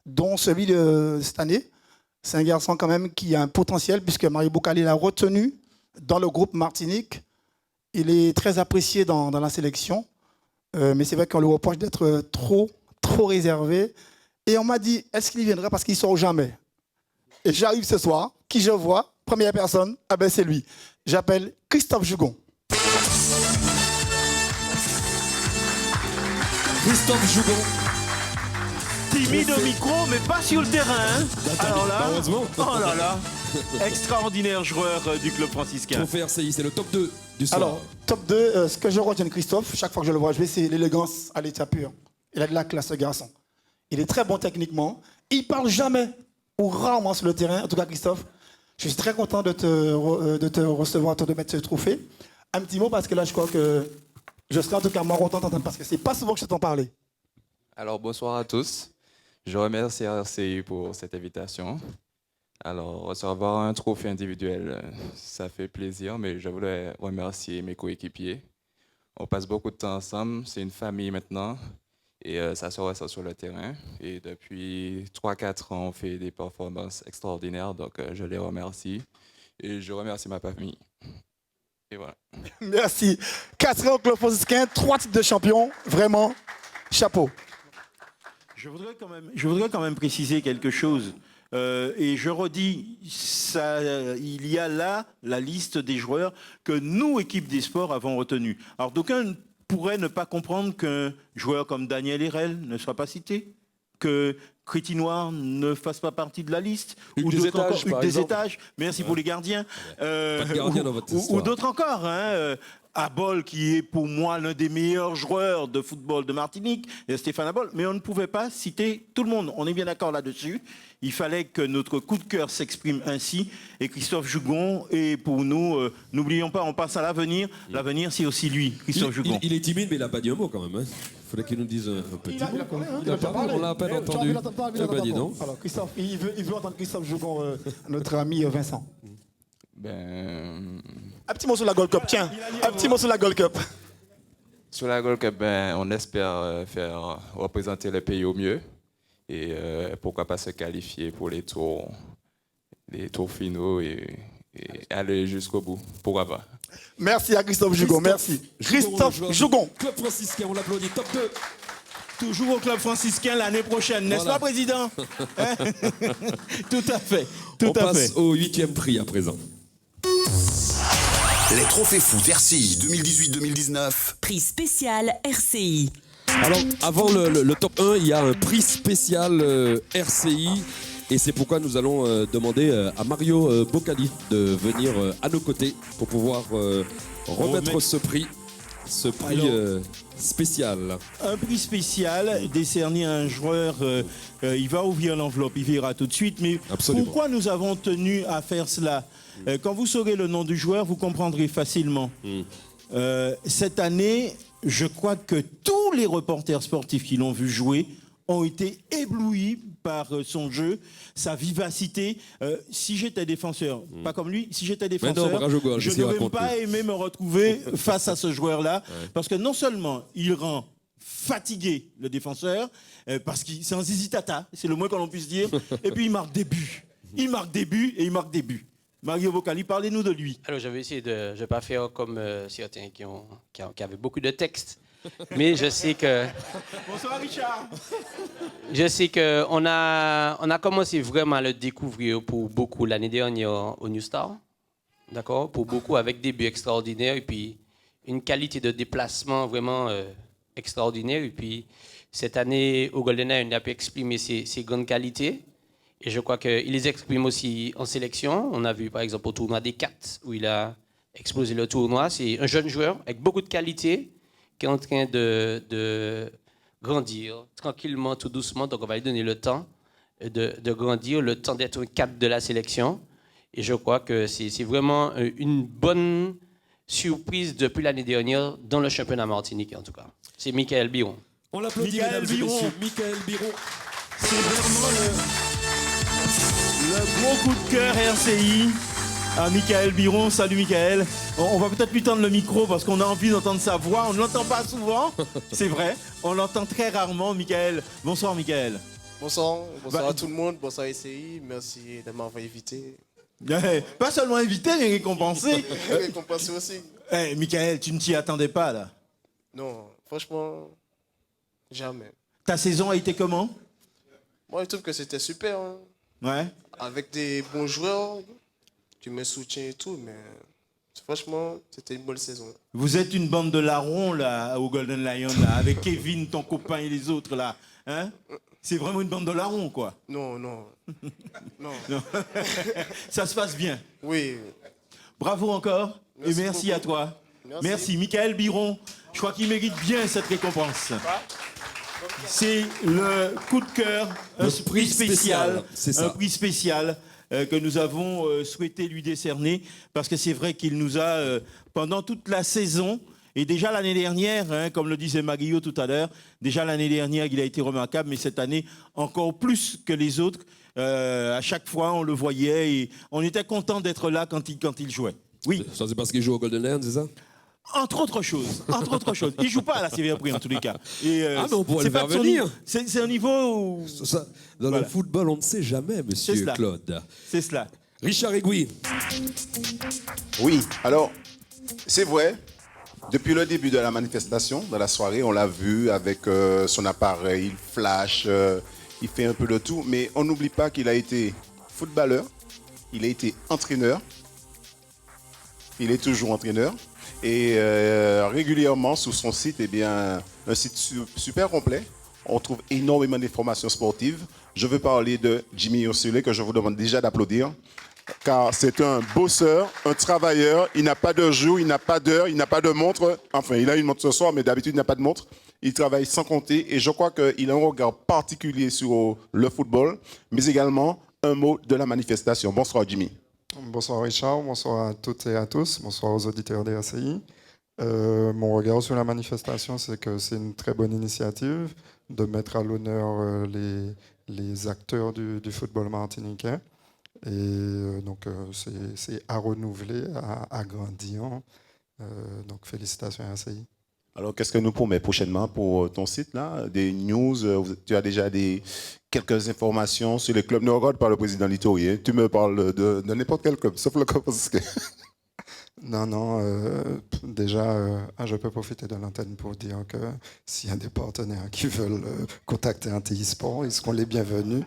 dont celui de cette année. C'est un garçon quand même qui a un potentiel, puisque Mario Bocali l'a retenu dans le groupe Martinique. Il est très apprécié dans la sélection. Mais c'est vrai qu'on lui reproche d'être trop réservé. Et on m'a dit, est-ce qu'il viendra parce qu'il ne sort jamais? Et j'arrive ce soir, qui je vois, première personne, c'est lui. J'appelle Christophe Jugon. Christophe Jugon. Timide au micro, mais pas sur le terrain. Alors là, oh là là. extraordinaire joueur du club franciscain. Trophée RCI, c'est le top 2 du soir. Alors, top 2, ce que je retiens de Christophe, chaque fois que je le vois jouer, c'est l'élégance à l'état pur. Il a de la classe, ce garçon. Il est très bon techniquement. Il parle jamais ou rarement sur le terrain. En tout cas, Christophe, je suis très content de te recevoir, de mettre ce trophée. Un petit mot, parce que là, je crois que je serai en tout cas moins content d'entendre, parce que c'est pas souvent que je t'entends parler. Alors, bonsoir à tous. Je remercie RCI pour cette invitation. Alors, recevoir un trophée individuel, ça fait plaisir, mais je voulais remercier mes coéquipiers. On passe beaucoup de temps ensemble, c'est une famille maintenant, et ça se ressent sur le terrain. Et depuis 3-4 ans, on fait des performances extraordinaires, donc je les remercie. Et je remercie ma famille. Et voilà. Merci. 4 ans au club franciscain, 3 titres de champion, vraiment, chapeau. Je voudrais quand même préciser quelque chose. Et je redis, il y a là la liste des joueurs que nous, équipe des sports, avons retenus. Alors d'aucuns pourraient ne pas comprendre qu'un joueur comme Daniel Herel ne soit pas cité, que Crétinoir ne fasse pas partie de la liste, ou d'autres encore, Hugues des Étages, merci pour les gardiens, Pas de gardien dans votre ou histoire. d'autres encore, Abol, qui est pour moi l'un des meilleurs joueurs de football de Martinique, et Stéphane Abol, mais on ne pouvait pas citer tout le monde. On est bien d'accord là-dessus. Il fallait que notre coup de cœur s'exprime ainsi. Et Christophe Jougon, et pour nous, n'oublions pas, on passe à l'avenir. L'avenir, c'est aussi lui, Christophe Jougon. Il est timide, mais il n'a pas dit un mot quand même. Il faudrait qu'il nous dise un petit mot. Il a parlé. On l'a à peine entendu. Il n'a pas dit non. Alors, Christophe, il veut entendre Christophe Jougon, notre ami Vincent. Un petit mot sur la Gold Cup, tiens. Un petit mot sur la Gold Cup. Sur la Gold Cup, on espère faire représenter le pays au mieux et pourquoi pas se qualifier pour les tours finaux et aller jusqu'au bout. Pourquoi pas. Merci à Christophe Jougon, merci. Christophe Jougon. Club franciscain, on l'applaudit, top 2. Toujours au club franciscain l'année prochaine, n'est-ce Voilà. pas, Président? Tout à fait. On passe au 8e prix à présent. Les trophées foot RCI 2018-2019. Prix spécial RCI. Alors, avant le top 1, il y a un prix spécial RCI. Et c'est pourquoi nous allons demander à Mario Boccali de venir à nos côtés pour pouvoir remettre ce prix spécial. Un prix spécial décerné à un joueur. Il va ouvrir l'enveloppe, il verra tout de suite. Mais Absolument. pourquoi nous avons tenu à faire cela? Quand vous saurez le nom du joueur, vous comprendrez facilement. Cette année, je crois que tous les reporters sportifs qui l'ont vu jouer ont été éblouis par son jeu, sa vivacité. Si j'étais défenseur, pas comme lui, si j'étais défenseur, je n'aurais pas aimé me retrouver face à ce joueur-là, parce que non seulement il rend fatigué le défenseur, parce que c'est un zizi-tata, c'est le moins qu'on puisse dire, et puis il marque des buts. Il marque des buts et il marque des buts. Mario Boccali, parlez-nous de lui. Alors, je vais essayer de ne pas faire comme certains qui avaient beaucoup de textes. Mais je sais que... Bonsoir, Richard. Je sais qu'on a commencé vraiment à le découvrir pour beaucoup l'année dernière au New Star. D'accord? Pour beaucoup, avec des buts extraordinaires et puis une qualité de déplacement vraiment extraordinaire. Et puis, cette année, au GoldenEye, on a pu exprimer ses grandes qualités. Et je crois qu'il les exprime aussi en sélection. On a vu par exemple au tournoi des 4 où il a explosé le tournoi. C'est un jeune joueur avec beaucoup de qualité qui est en train de grandir tranquillement, tout doucement. Donc on va lui donner le temps de grandir, le temps d'être un cap de la sélection. Et je crois que c'est vraiment une bonne surprise depuis l'année dernière dans le championnat martiniquais en tout cas. C'est Michael Biron. On l'applaudit, mesdames et messieurs. Michael Biron. C'est vraiment le gros coup de cœur RCI à Michael Biron. Salut Michael. On va peut-être lui tendre le micro parce qu'on a envie d'entendre sa voix. On ne l'entend pas souvent, c'est vrai. On l'entend très rarement, Michael. Bonsoir Michael. Bonsoir à tout le monde. Bonsoir RCI. Merci de m'avoir invité. Pas seulement invité, mais récompensé. Récompensé aussi. Michael, tu ne t'y attendais pas là? Non, franchement, jamais. Ta saison a été comment? Moi, je trouve que c'était super. Hein. Ouais. Avec des bons joueurs qui me soutiennent et tout, mais franchement, c'était une bonne saison. Vous êtes une bande de larrons là, au Golden Lion, là, avec Kevin, ton copain et les autres là. Hein? c'est vraiment une bande de larrons, quoi. Non, non. Non. Non. Ça se passe bien. Oui. Bravo encore Merci et merci beaucoup. à toi. Merci. Michael Biron. Je crois qu'il mérite bien cette récompense. C'est le coup de cœur, un prix spécial. C'est ça. Un prix spécial que nous avons souhaité lui décerner parce que c'est vrai qu'il nous a, pendant toute la saison, et déjà l'année dernière, hein, comme le disait Maguillo tout à l'heure, déjà l'année dernière, il a été remarquable, mais cette année, encore plus que les autres. À chaque fois, on le voyait et on était content d'être là quand il jouait. Oui. Ça, c'est parce qu'il joue au Golden Lion, c'est ça? Entre autres choses. Il ne joue pas à la CVA Prix en tous les cas. Et, Ah, mais on pourrait c'est le pas faire de son venir. niveau. C'est un niveau où... Ça, dans Voilà. le football, on ne sait jamais, monsieur C'est cela. Claude. C'est cela. Richard Egui. Oui, alors, c'est vrai, depuis le début de la manifestation, dans la soirée, on l'a vu avec son appareil, il flash, il fait un peu de tout, mais on n'oublie pas qu'il a été footballeur, il a été entraîneur, il est toujours entraîneur, et régulièrement sur son site, eh bien, un site super complet, on trouve énormément d'informations sportives. Je veux parler de Jimmy Ursulé, que je vous demande déjà d'applaudir, car c'est un bosseur, un travailleur, il n'a pas de jour, il n'a pas d'heure, il n'a pas de montre, enfin il a une montre ce soir, mais d'habitude il n'a pas de montre, il travaille sans compter, et je crois qu'il a un regard particulier sur le football, mais également un mot de la manifestation. Bonsoir Jimmy. Bonsoir Richard, bonsoir à toutes et à tous, bonsoir aux auditeurs des RCI. Mon regard sur la manifestation, c'est que c'est une très bonne initiative de mettre à l'honneur les acteurs du football martiniquais. Et donc c'est à renouveler, à grandir. Donc félicitations à RCI. Alors qu'est-ce que nous promet prochainement pour ton site là? Des news, tu as déjà quelques informations sur les clubs. Ne regarde pas le président Littori, hein. Tu me parles de n'importe quel club, sauf le club. Non, déjà, je peux profiter de l'antenne pour dire que s'il y a des partenaires qui veulent contacter un TI Sport, ils seront les bienvenus.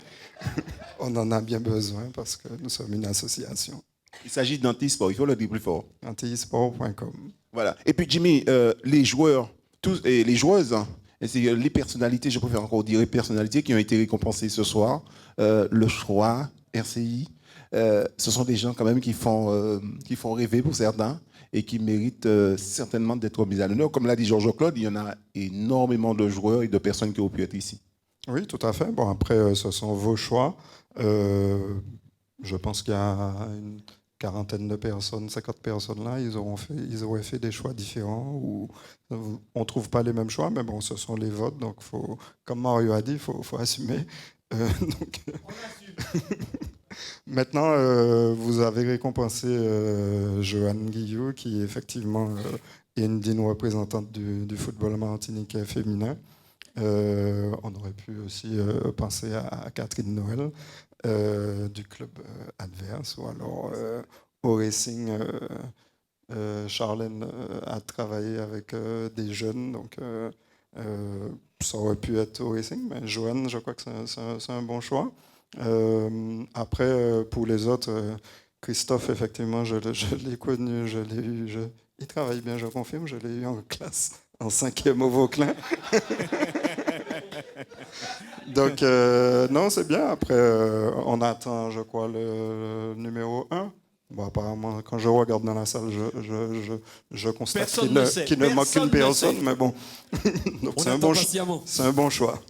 On en a bien besoin parce que nous sommes une association. Il s'agit d'un TI Sport, il faut le dire plus fort. antisport.com. Voilà. Et puis Jimmy, les joueurs, tous, et les joueuses, hein, et c'est les personnalités, je préfère encore dire les personnalités qui ont été récompensées ce soir, le choix, RCI, ce sont des gens quand même qui font rêver pour certains et qui méritent certainement d'être mis à l'honneur. Comme l'a dit Georges Claude, il y en a énormément de joueurs et de personnes qui auraient pu être ici. Oui, tout à fait. Bon, après, ce sont vos choix. Je pense qu'il y a une quarantaine de personnes, 50 personnes là, ils auraient fait des choix différents où on ne trouve pas les mêmes choix, mais bon, ce sont les votes, donc comme Mario a dit, il faut assumer. Maintenant, vous avez récompensé Joanne Guillou, qui effectivement est une digne représentante du football martiniquais féminin. On aurait pu aussi penser à Catherine Noël du club adverse, ou alors au Racing, Charlène a travaillé avec des jeunes, donc ça aurait pu être au Racing, mais Joanne, je crois que c'est un bon choix. Après, pour les autres, Christophe, effectivement, je l'ai connu, je l'ai eu, il travaille bien, je confirme, je l'ai eu en classe, en 5e au Vauclin. Donc, non, c'est bien. Après, on attend, je crois, le numéro 1. Bon, apparemment, quand je regarde dans la salle, je constate qu'il ne manque qu'une personne, mais bon. Donc, c'est un bon choix.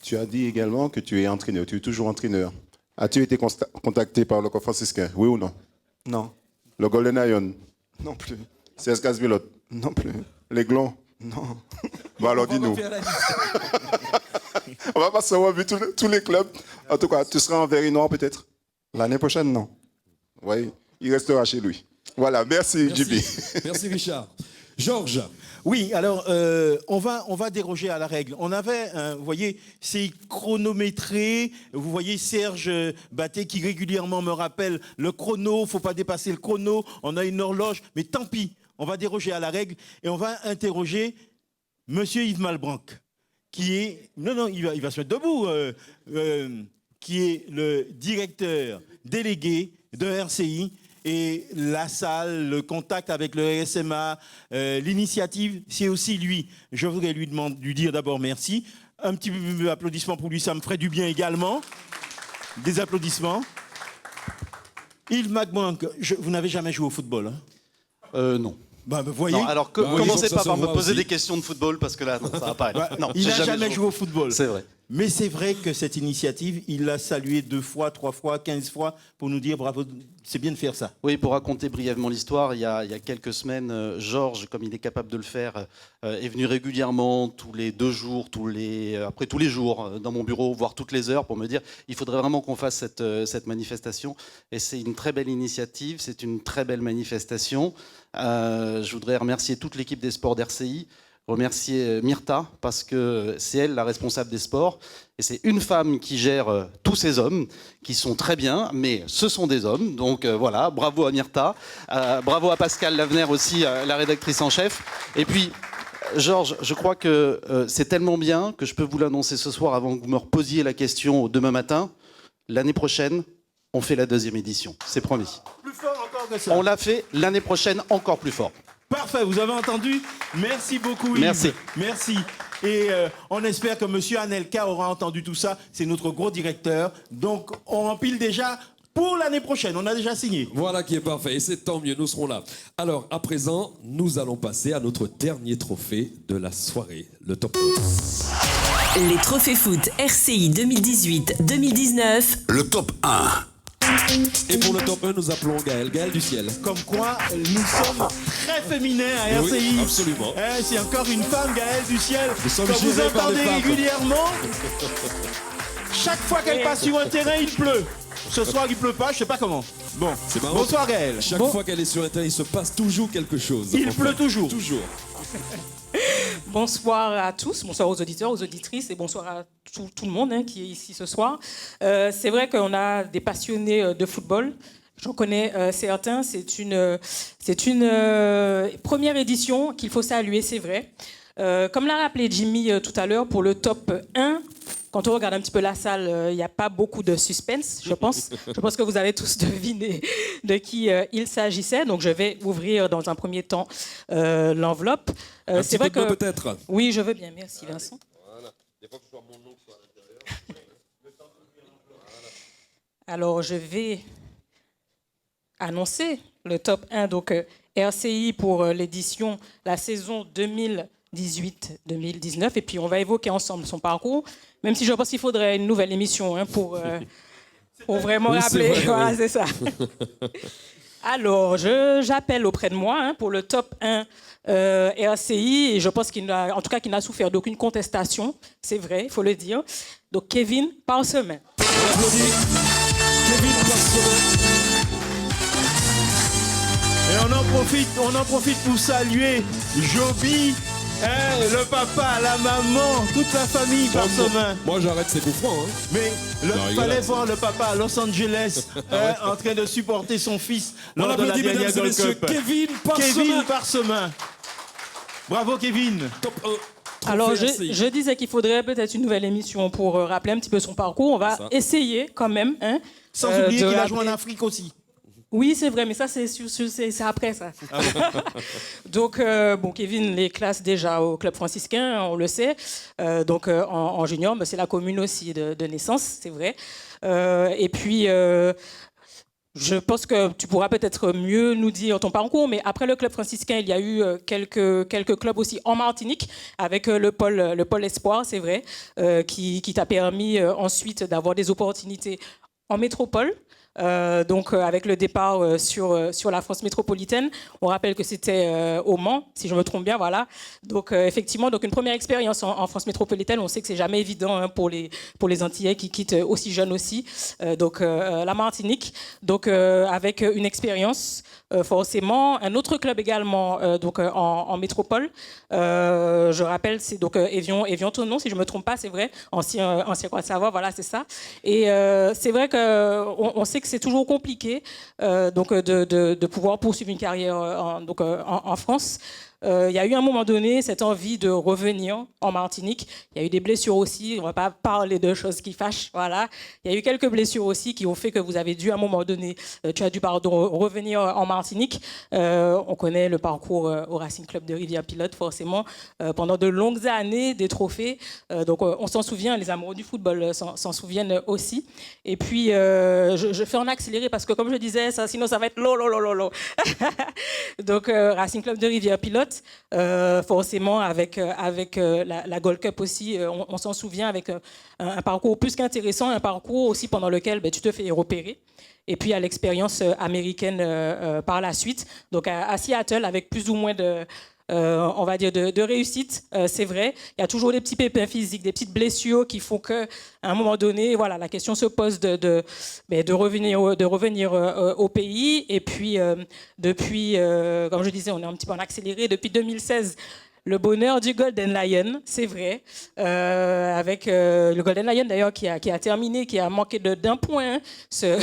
Tu as dit également que tu es entraîneur, tu es toujours entraîneur. As-tu été contacté par le club franciscain, oui ou non? Non. Le Golden Lion? Non plus. CS Casvilotte? Non plus. Les Glons? Non. Bon, alors dis-nous. On va pas savoir vu tous les clubs. En tout cas, tu seras en vert et noir peut-être? L'année prochaine, non. Oui, il restera chez lui. Voilà, merci Jimmy. Merci Richard. Georges. Oui, alors on va déroger à la règle. On avait, vous voyez, c'est chronométré. Vous voyez Serge Batté qui régulièrement me rappelle le chrono, faut pas dépasser le chrono. On a une horloge, mais tant pis. On va déroger à la règle et on va interroger Monsieur Yves Malbranc, qui est... Non, il va se mettre debout. Qui est le directeur délégué de RCI Et la salle, le contact avec le RSMA, l'initiative, c'est aussi lui. Je voudrais lui dire d'abord merci. Un petit peu d'applaudissements pour lui, ça me ferait du bien également. Des applaudissements. Yves McMahon, vous n'avez jamais joué au football, hein? Non. Bah, vous voyez. Non, alors commencez pas par me poser des questions de football parce que là, non, ça va pas aller. Non, il n'a jamais joué au football. C'est vrai. Mais c'est vrai que cette initiative, il l'a saluée 2 fois, 3 fois, 15 fois pour nous dire bravo, c'est bien de faire ça. Oui, pour raconter brièvement l'histoire, il y a quelques semaines, Georges, comme il est capable de le faire, est venu régulièrement, tous les 2 jours, après tous les jours, dans mon bureau, voire toutes les heures, pour me dire il faudrait vraiment qu'on fasse cette manifestation. Et c'est une très belle initiative, c'est une très belle manifestation. Je voudrais remercier toute l'équipe des sports d'RCI, remercier Myrta, parce que c'est elle la responsable des sports. Et c'est une femme qui gère tous ces hommes, qui sont très bien, mais ce sont des hommes. Donc voilà, bravo à Myrta. Bravo à Pascal Lavener aussi, la rédactrice en chef. Et puis, Georges, je crois que c'est tellement bien que je peux vous l'annoncer ce soir avant que vous me reposiez la question demain matin. L'année prochaine, on fait la 2e édition. C'est promis. Plus fort encore que ça. On l'a fait l'année prochaine encore plus fort. Parfait, vous avez entendu? Merci beaucoup, Yves. Merci. Merci. Et on espère que M. Anelka aura entendu tout ça. C'est notre gros directeur. Donc, on empile déjà pour l'année prochaine. On a déjà signé. Voilà qui est parfait. Et c'est tant mieux, nous serons là. Alors, à présent, nous allons passer à notre dernier trophée de la soirée, le top 1. Les trophées foot RCI 2018-2019. Le top 1. Et pour le top 1, nous appelons Gaël du ciel. Comme quoi, nous sommes très féminins à RCI. Oui, absolument. C'est encore une femme, Gaël du ciel. Nous sommes que vous gérés par entendez des femmes. régulièrement. Chaque fois qu'elle passe sur un terrain, il pleut. Ce soir, il pleut pas, je sais pas comment. Bon, C'est marrant. bonsoir Gaël. Chaque fois qu'elle est sur un terrain, il se passe toujours quelque chose. Il pleut toujours. Toujours. Bonsoir à tous, bonsoir aux auditeurs, aux auditrices et bonsoir à tout le monde qui est ici ce soir. C'est vrai qu'on a des passionnés de football. J'en connais certains. C'est une première édition qu'il faut saluer, c'est vrai. Comme l'a rappelé Jimmy tout à l'heure, pour le top 1, quand on regarde un petit peu la salle, il n'y a pas beaucoup de suspense, je pense. Je pense que vous avez tous deviné de qui il s'agissait. Donc, je vais ouvrir dans un premier temps l'enveloppe. C'est vrai que peut-être. Oui, je veux bien. Merci, Vincent. Voilà. Des fois que je vois mon nom soit à l'intérieur. Alors, je vais annoncer le top 1. Donc, RCI pour l'édition, la saison 2018-2019. Et puis, on va évoquer ensemble son parcours. Même si je pense qu'il faudrait une nouvelle émission pour vraiment rappeler. Vrai, voilà, oui. c'est ça. Alors, j'appelle auprès de moi pour le top 1 RCI. Et je pense qu'il n'a souffert d'aucune contestation. C'est vrai, il faut le dire. Donc, Kevin Parsemin. On applaudit Kevin Parsemin. Et on en profite pour saluer Joby, le papa, la maman, toute la famille Parsemin. Moi, j'arrête ces coups francs. Mais il fallait voir le papa à Los Angeles en train de supporter son fils lors de la dernière Gold Cup. Kevin Parsemin. Kevin Parsemin. Bravo Kevin. Top 1. Alors, je disais qu'il faudrait peut-être une nouvelle émission pour rappeler un petit peu son parcours. On va essayer quand même. Sans oublier qu'il a joué en Afrique aussi. Oui, c'est vrai, mais ça, c'est après ça. Donc, Kevin les classe déjà au club franciscain, on le sait. Donc, en junior, c'est la commune aussi de naissance, c'est vrai. Et puis, je pense que tu pourras peut-être mieux nous dire ton parcours, mais après le club franciscain, il y a eu quelques clubs aussi en Martinique, avec le pôle Espoir, c'est vrai, qui t'a permis ensuite d'avoir des opportunités en métropole. Avec le départ sur la France métropolitaine. On rappelle que c'était au Mans, si je me trompe bien, voilà. Donc effectivement, une première expérience en France métropolitaine. On sait que c'est jamais évident pour les Antillais qui quittent aussi jeunes aussi. La Martinique, avec une expérience forcément. Un autre club également en métropole. Je rappelle, c'est Évian-Tonon, si je me trompe pas, c'est vrai. Ancien Croix-de-Savoie, voilà, c'est ça. Et c'est vrai qu'on sait que c'est toujours compliqué de pouvoir poursuivre une carrière en France. il y a eu à un moment donné cette envie de revenir en Martinique. Il y a eu des blessures aussi, on ne va pas parler de choses qui fâchent. Voilà. Il y a eu quelques blessures aussi qui ont fait que vous avez dû à un moment donné, revenir en Martinique. On connaît le parcours au Racing Club de Rivière-Pilote, forcément, pendant de longues années, des trophées. Donc on s'en souvient, les amoureux du football s'en souviennent aussi. Et puis, je fais en accéléré parce que, comme je disais, sinon ça va être lo. Donc, Racing Club de Rivière-Pilote, forcément, avec la Gold Cup aussi, on s'en souvient, avec un parcours plus qu'intéressant, un parcours aussi pendant lequel tu te fais repérer. Et puis, à l'expérience américaine par la suite. Donc, à Seattle, avec plus ou moins on va dire de réussite, c'est vrai. Il y a toujours des petits pépins physiques, des petites blessures qui font qu'à un moment donné, voilà, la question se pose de revenir au pays. Et puis, depuis, comme je disais, on est un petit peu en accéléré. Depuis 2016, le bonheur du Golden Lion, c'est vrai. Avec le Golden Lion, d'ailleurs, qui a terminé, qui a manqué d'un point ce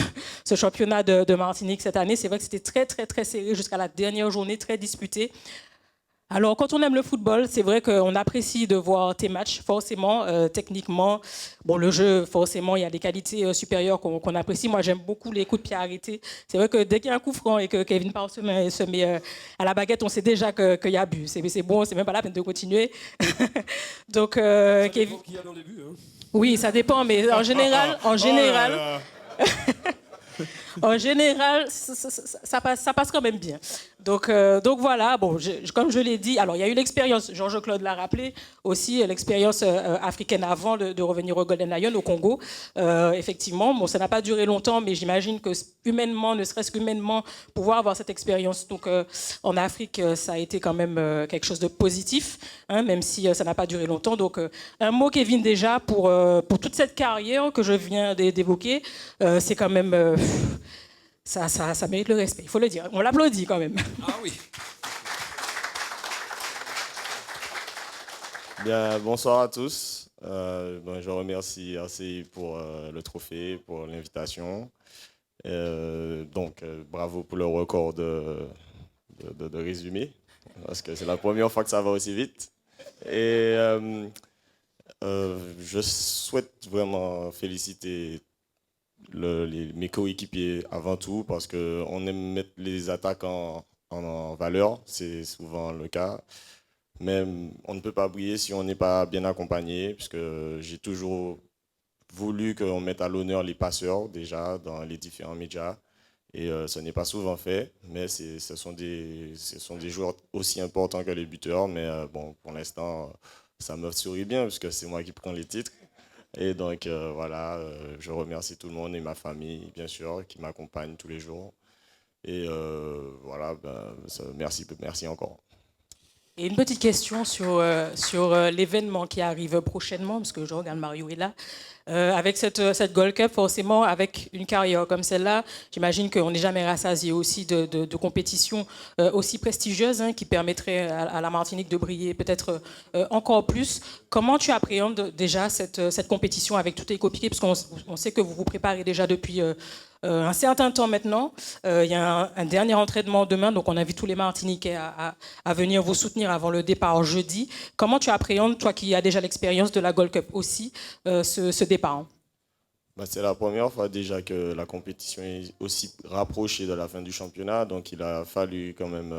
championnat de Martinique cette année. C'est vrai que c'était très, très, très serré jusqu'à la dernière journée, très disputé. Alors, quand on aime le football, c'est vrai qu'on apprécie de voir tes matchs, forcément, techniquement. Bon, le jeu, forcément, il y a des qualités supérieures qu'on apprécie. Moi, j'aime beaucoup les coups de pied arrêtés. C'est vrai que dès qu'il y a un coup franc et que Kevin Parr se met à la baguette, on sait déjà qu'il y a but. C'est bon, c'est même pas la peine de continuer. Donc, ça Kevin... dépend qui y a dans les buts, hein. Oui, ça dépend, mais en général... En général, ça passe quand même bien. Donc voilà, bon, comme je l'ai dit, alors il y a eu l'expérience, Georges-Claude l'a rappelé, aussi l'expérience africaine avant de revenir au Golden Lion, au Congo. Effectivement, bon, ça n'a pas duré longtemps, mais j'imagine que humainement, ne serait-ce qu'humainement, pouvoir avoir cette expérience donc, en Afrique, ça a été quand même quelque chose de positif, hein, même si ça n'a pas duré longtemps. Donc un mot, Kevin, déjà, pour toute cette carrière que je viens d'évoquer, c'est quand même... Ça mérite le respect, il faut le dire. On l'applaudit quand même. Ah oui. Bien, bonsoir à tous. Je remercie RCI pour le trophée, pour l'invitation. Bravo pour le record de résumé, parce que c'est la première fois que ça va aussi vite. Et je souhaite vraiment féliciter mes coéquipiers avant tout, parce qu'on aime mettre les attaques en valeur, c'est souvent le cas. Mais on ne peut pas briller si on n'est pas bien accompagné, puisque j'ai toujours voulu qu'on mette à l'honneur les passeurs déjà dans les différents médias. Et ce n'est pas souvent fait, mais ce sont des joueurs aussi importants que les buteurs. Mais pour l'instant, ça me sourit bien, puisque c'est moi qui prends les titres. Et donc voilà, je remercie tout le monde et ma famille, bien sûr, qui m'accompagne tous les jours. Et voilà, merci encore. Et une petite question sur l'événement qui arrive prochainement, parce que je regarde Mario est là. Avec cette Gold Cup, forcément, avec une carrière comme celle-là, j'imagine qu'on n'est jamais rassasié aussi de compétitions aussi prestigieuses, hein, qui permettraient à la Martinique de briller peut-être encore plus. Comment tu appréhendes déjà cette compétition avec tous tes coéquipiers, parce qu'on sait que vous vous préparez déjà depuis un certain temps maintenant. Il y a un dernier entraînement demain, donc on invite tous les Martiniquais à venir vous soutenir avant le départ jeudi. Comment tu appréhendes, toi qui as déjà l'expérience de la Gold Cup aussi, ce départ? C'est la première fois déjà que la compétition est aussi rapprochée de la fin du championnat, donc il a fallu quand même,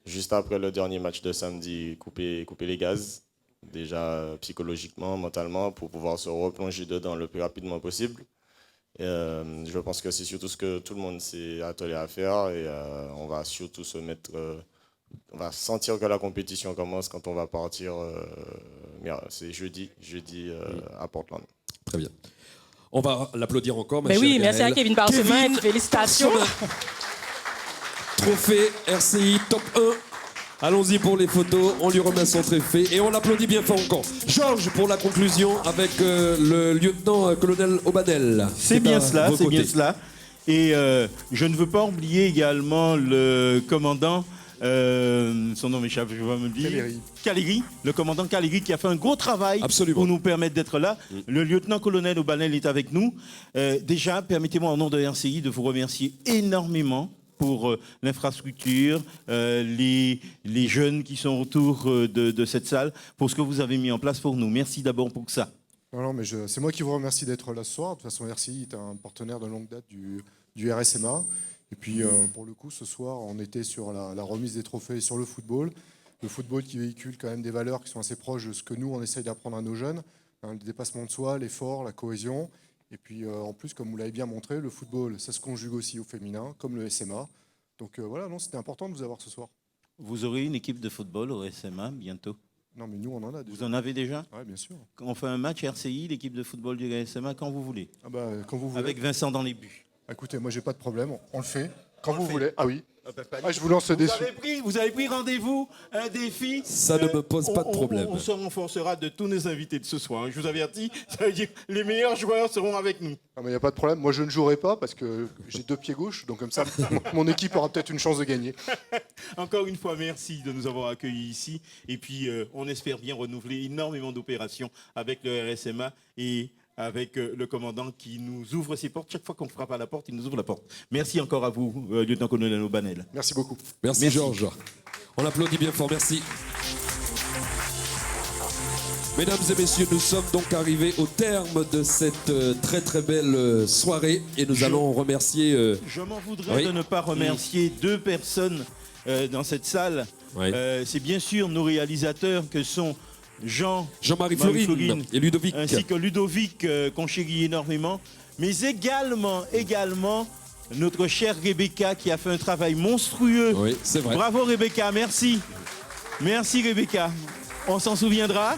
juste après le dernier match de samedi, couper les gaz, déjà psychologiquement, mentalement, pour pouvoir se replonger dedans le plus rapidement possible. Et, je pense que c'est surtout ce que tout le monde s'est attelé à faire, et on va surtout on va sentir que la compétition commence quand on va partir, c'est jeudi à Portland. Très bien. On va l'applaudir encore. Mais oui, merci à Kevin Parsemin, félicitations. Trophée RCI Top 1. Allons-y pour les photos, on lui remet son trophée et on l'applaudit bien fort encore. Georges, pour la conclusion, avec le lieutenant-colonel Aubanel. C'est bien cela, c'est bien cela. Et je ne veux pas oublier également le commandant, son nom m'échappe, je vais me le dire. Caligri, le commandant Caligri, qui a fait un gros travail pour nous permettre d'être là. Le lieutenant-colonel Aubanel est avec nous. Déjà, permettez-moi, au nom de RCI, de vous remercier énormément pour l'infrastructure, les jeunes qui sont autour de cette salle, pour ce que vous avez mis en place pour nous. Merci d'abord pour ça. Non, mais c'est moi qui vous remercie d'être là ce soir. De toute façon, RCI est un partenaire de longue date du RSMA. Et puis, pour le coup, ce soir, on était sur la remise des trophées sur le football. Le football qui véhicule quand même des valeurs qui sont assez proches de ce que nous, on essaye d'apprendre à nos jeunes. Le dépassement de soi, l'effort, la cohésion. Et puis, en plus, comme vous l'avez bien montré, le football, ça se conjugue aussi au féminin, comme le SMA. Donc voilà, non, c'était important de vous avoir ce soir. Vous aurez une équipe de football au SMA bientôt? Non, mais nous, on en a déjà. Vous en avez déjà? Oui, bien sûr. On fait un match RCI, l'équipe de football du SMA, quand vous voulez. Ah bah, quand vous voulez. Avec Vincent dans les buts. Écoutez, moi, j'ai pas de problème. On le fait. Quand vous voulez. Ah oui. Je vous lance le défi. Vous avez pris rendez-vous, un défi. Ça ne me pose pas de problème. On se renforcera de tous nos invités de ce soir. Je vous avertis, ça veut dire les meilleurs joueurs seront avec nous. Il n'y a pas de problème. Moi, je ne jouerai pas parce que j'ai 2 pieds gauches. Donc, comme ça, mon équipe aura peut-être une chance de gagner. Encore une fois, merci de nous avoir accueillis ici. Et puis, on espère bien renouveler énormément d'opérations avec le RSMA et avec le commandant qui nous ouvre ses portes. Chaque fois qu'on frappe à la porte, il nous ouvre la porte. Merci encore à vous, lieutenant-colonel Obanel. Merci beaucoup. Merci Georges. On applaudit bien fort, merci. Mesdames et messieurs, nous sommes donc arrivés au terme de cette très très belle soirée et nous allons remercier... Je m'en voudrais de ne pas remercier 2 personnes dans cette salle. C'est bien sûr nos réalisateurs que sont Jean-Marie Florine et Ludovic. Ainsi que Ludovic, qu'on chérit énormément. Mais également notre chère Rebecca qui a fait un travail monstrueux. Oui, c'est vrai. Bravo Rebecca, merci. Merci Rebecca. On s'en souviendra.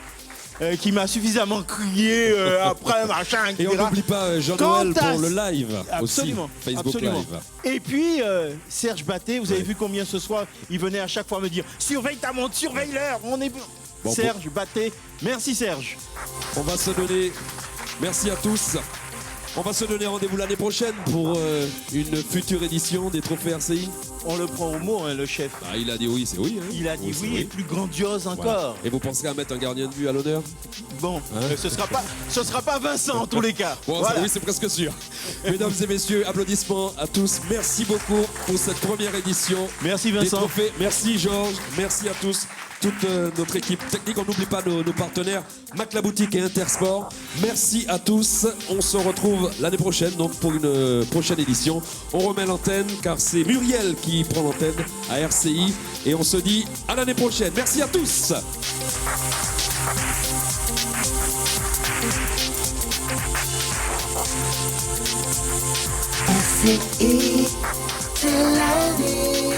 Qui m'a suffisamment crié après machin, etc. Et on n'oublie pas Jean-Noël pour le live. Absolument. Aussi, Facebook absolument. Live. Et puis Serge Batté, vous avez vu combien ce soir il venait à chaque fois me dire surveille ta montre, surveille l'heure. On est bon, Serge Batté, merci Serge. On va se donner, merci à tous. On va se donner rendez-vous l'année prochaine pour une future édition des trophées RCI. On le prend au mot, hein, le chef. Ah, il a dit oui, c'est oui. Hein. Il a dit oui, et plus grandiose encore. Voilà. Et vous penserez à mettre un gardien de but à l'honneur? Bon, ce sera pas Vincent en tous les cas. Bon, voilà. Oui, c'est presque sûr. Mesdames et messieurs, applaudissements à tous. Merci beaucoup pour cette première édition. Merci Vincent. Des trophées. Merci Georges. Merci à tous. Toute notre équipe technique, on n'oublie pas nos partenaires Mac la boutique et Intersport. Merci à tous. On se retrouve l'année prochaine donc pour une prochaine édition. On remet l'antenne car c'est Muriel qui prend l'antenne à RCI et on se dit à l'année prochaine. Merci à tous. RCI, c'est la vie.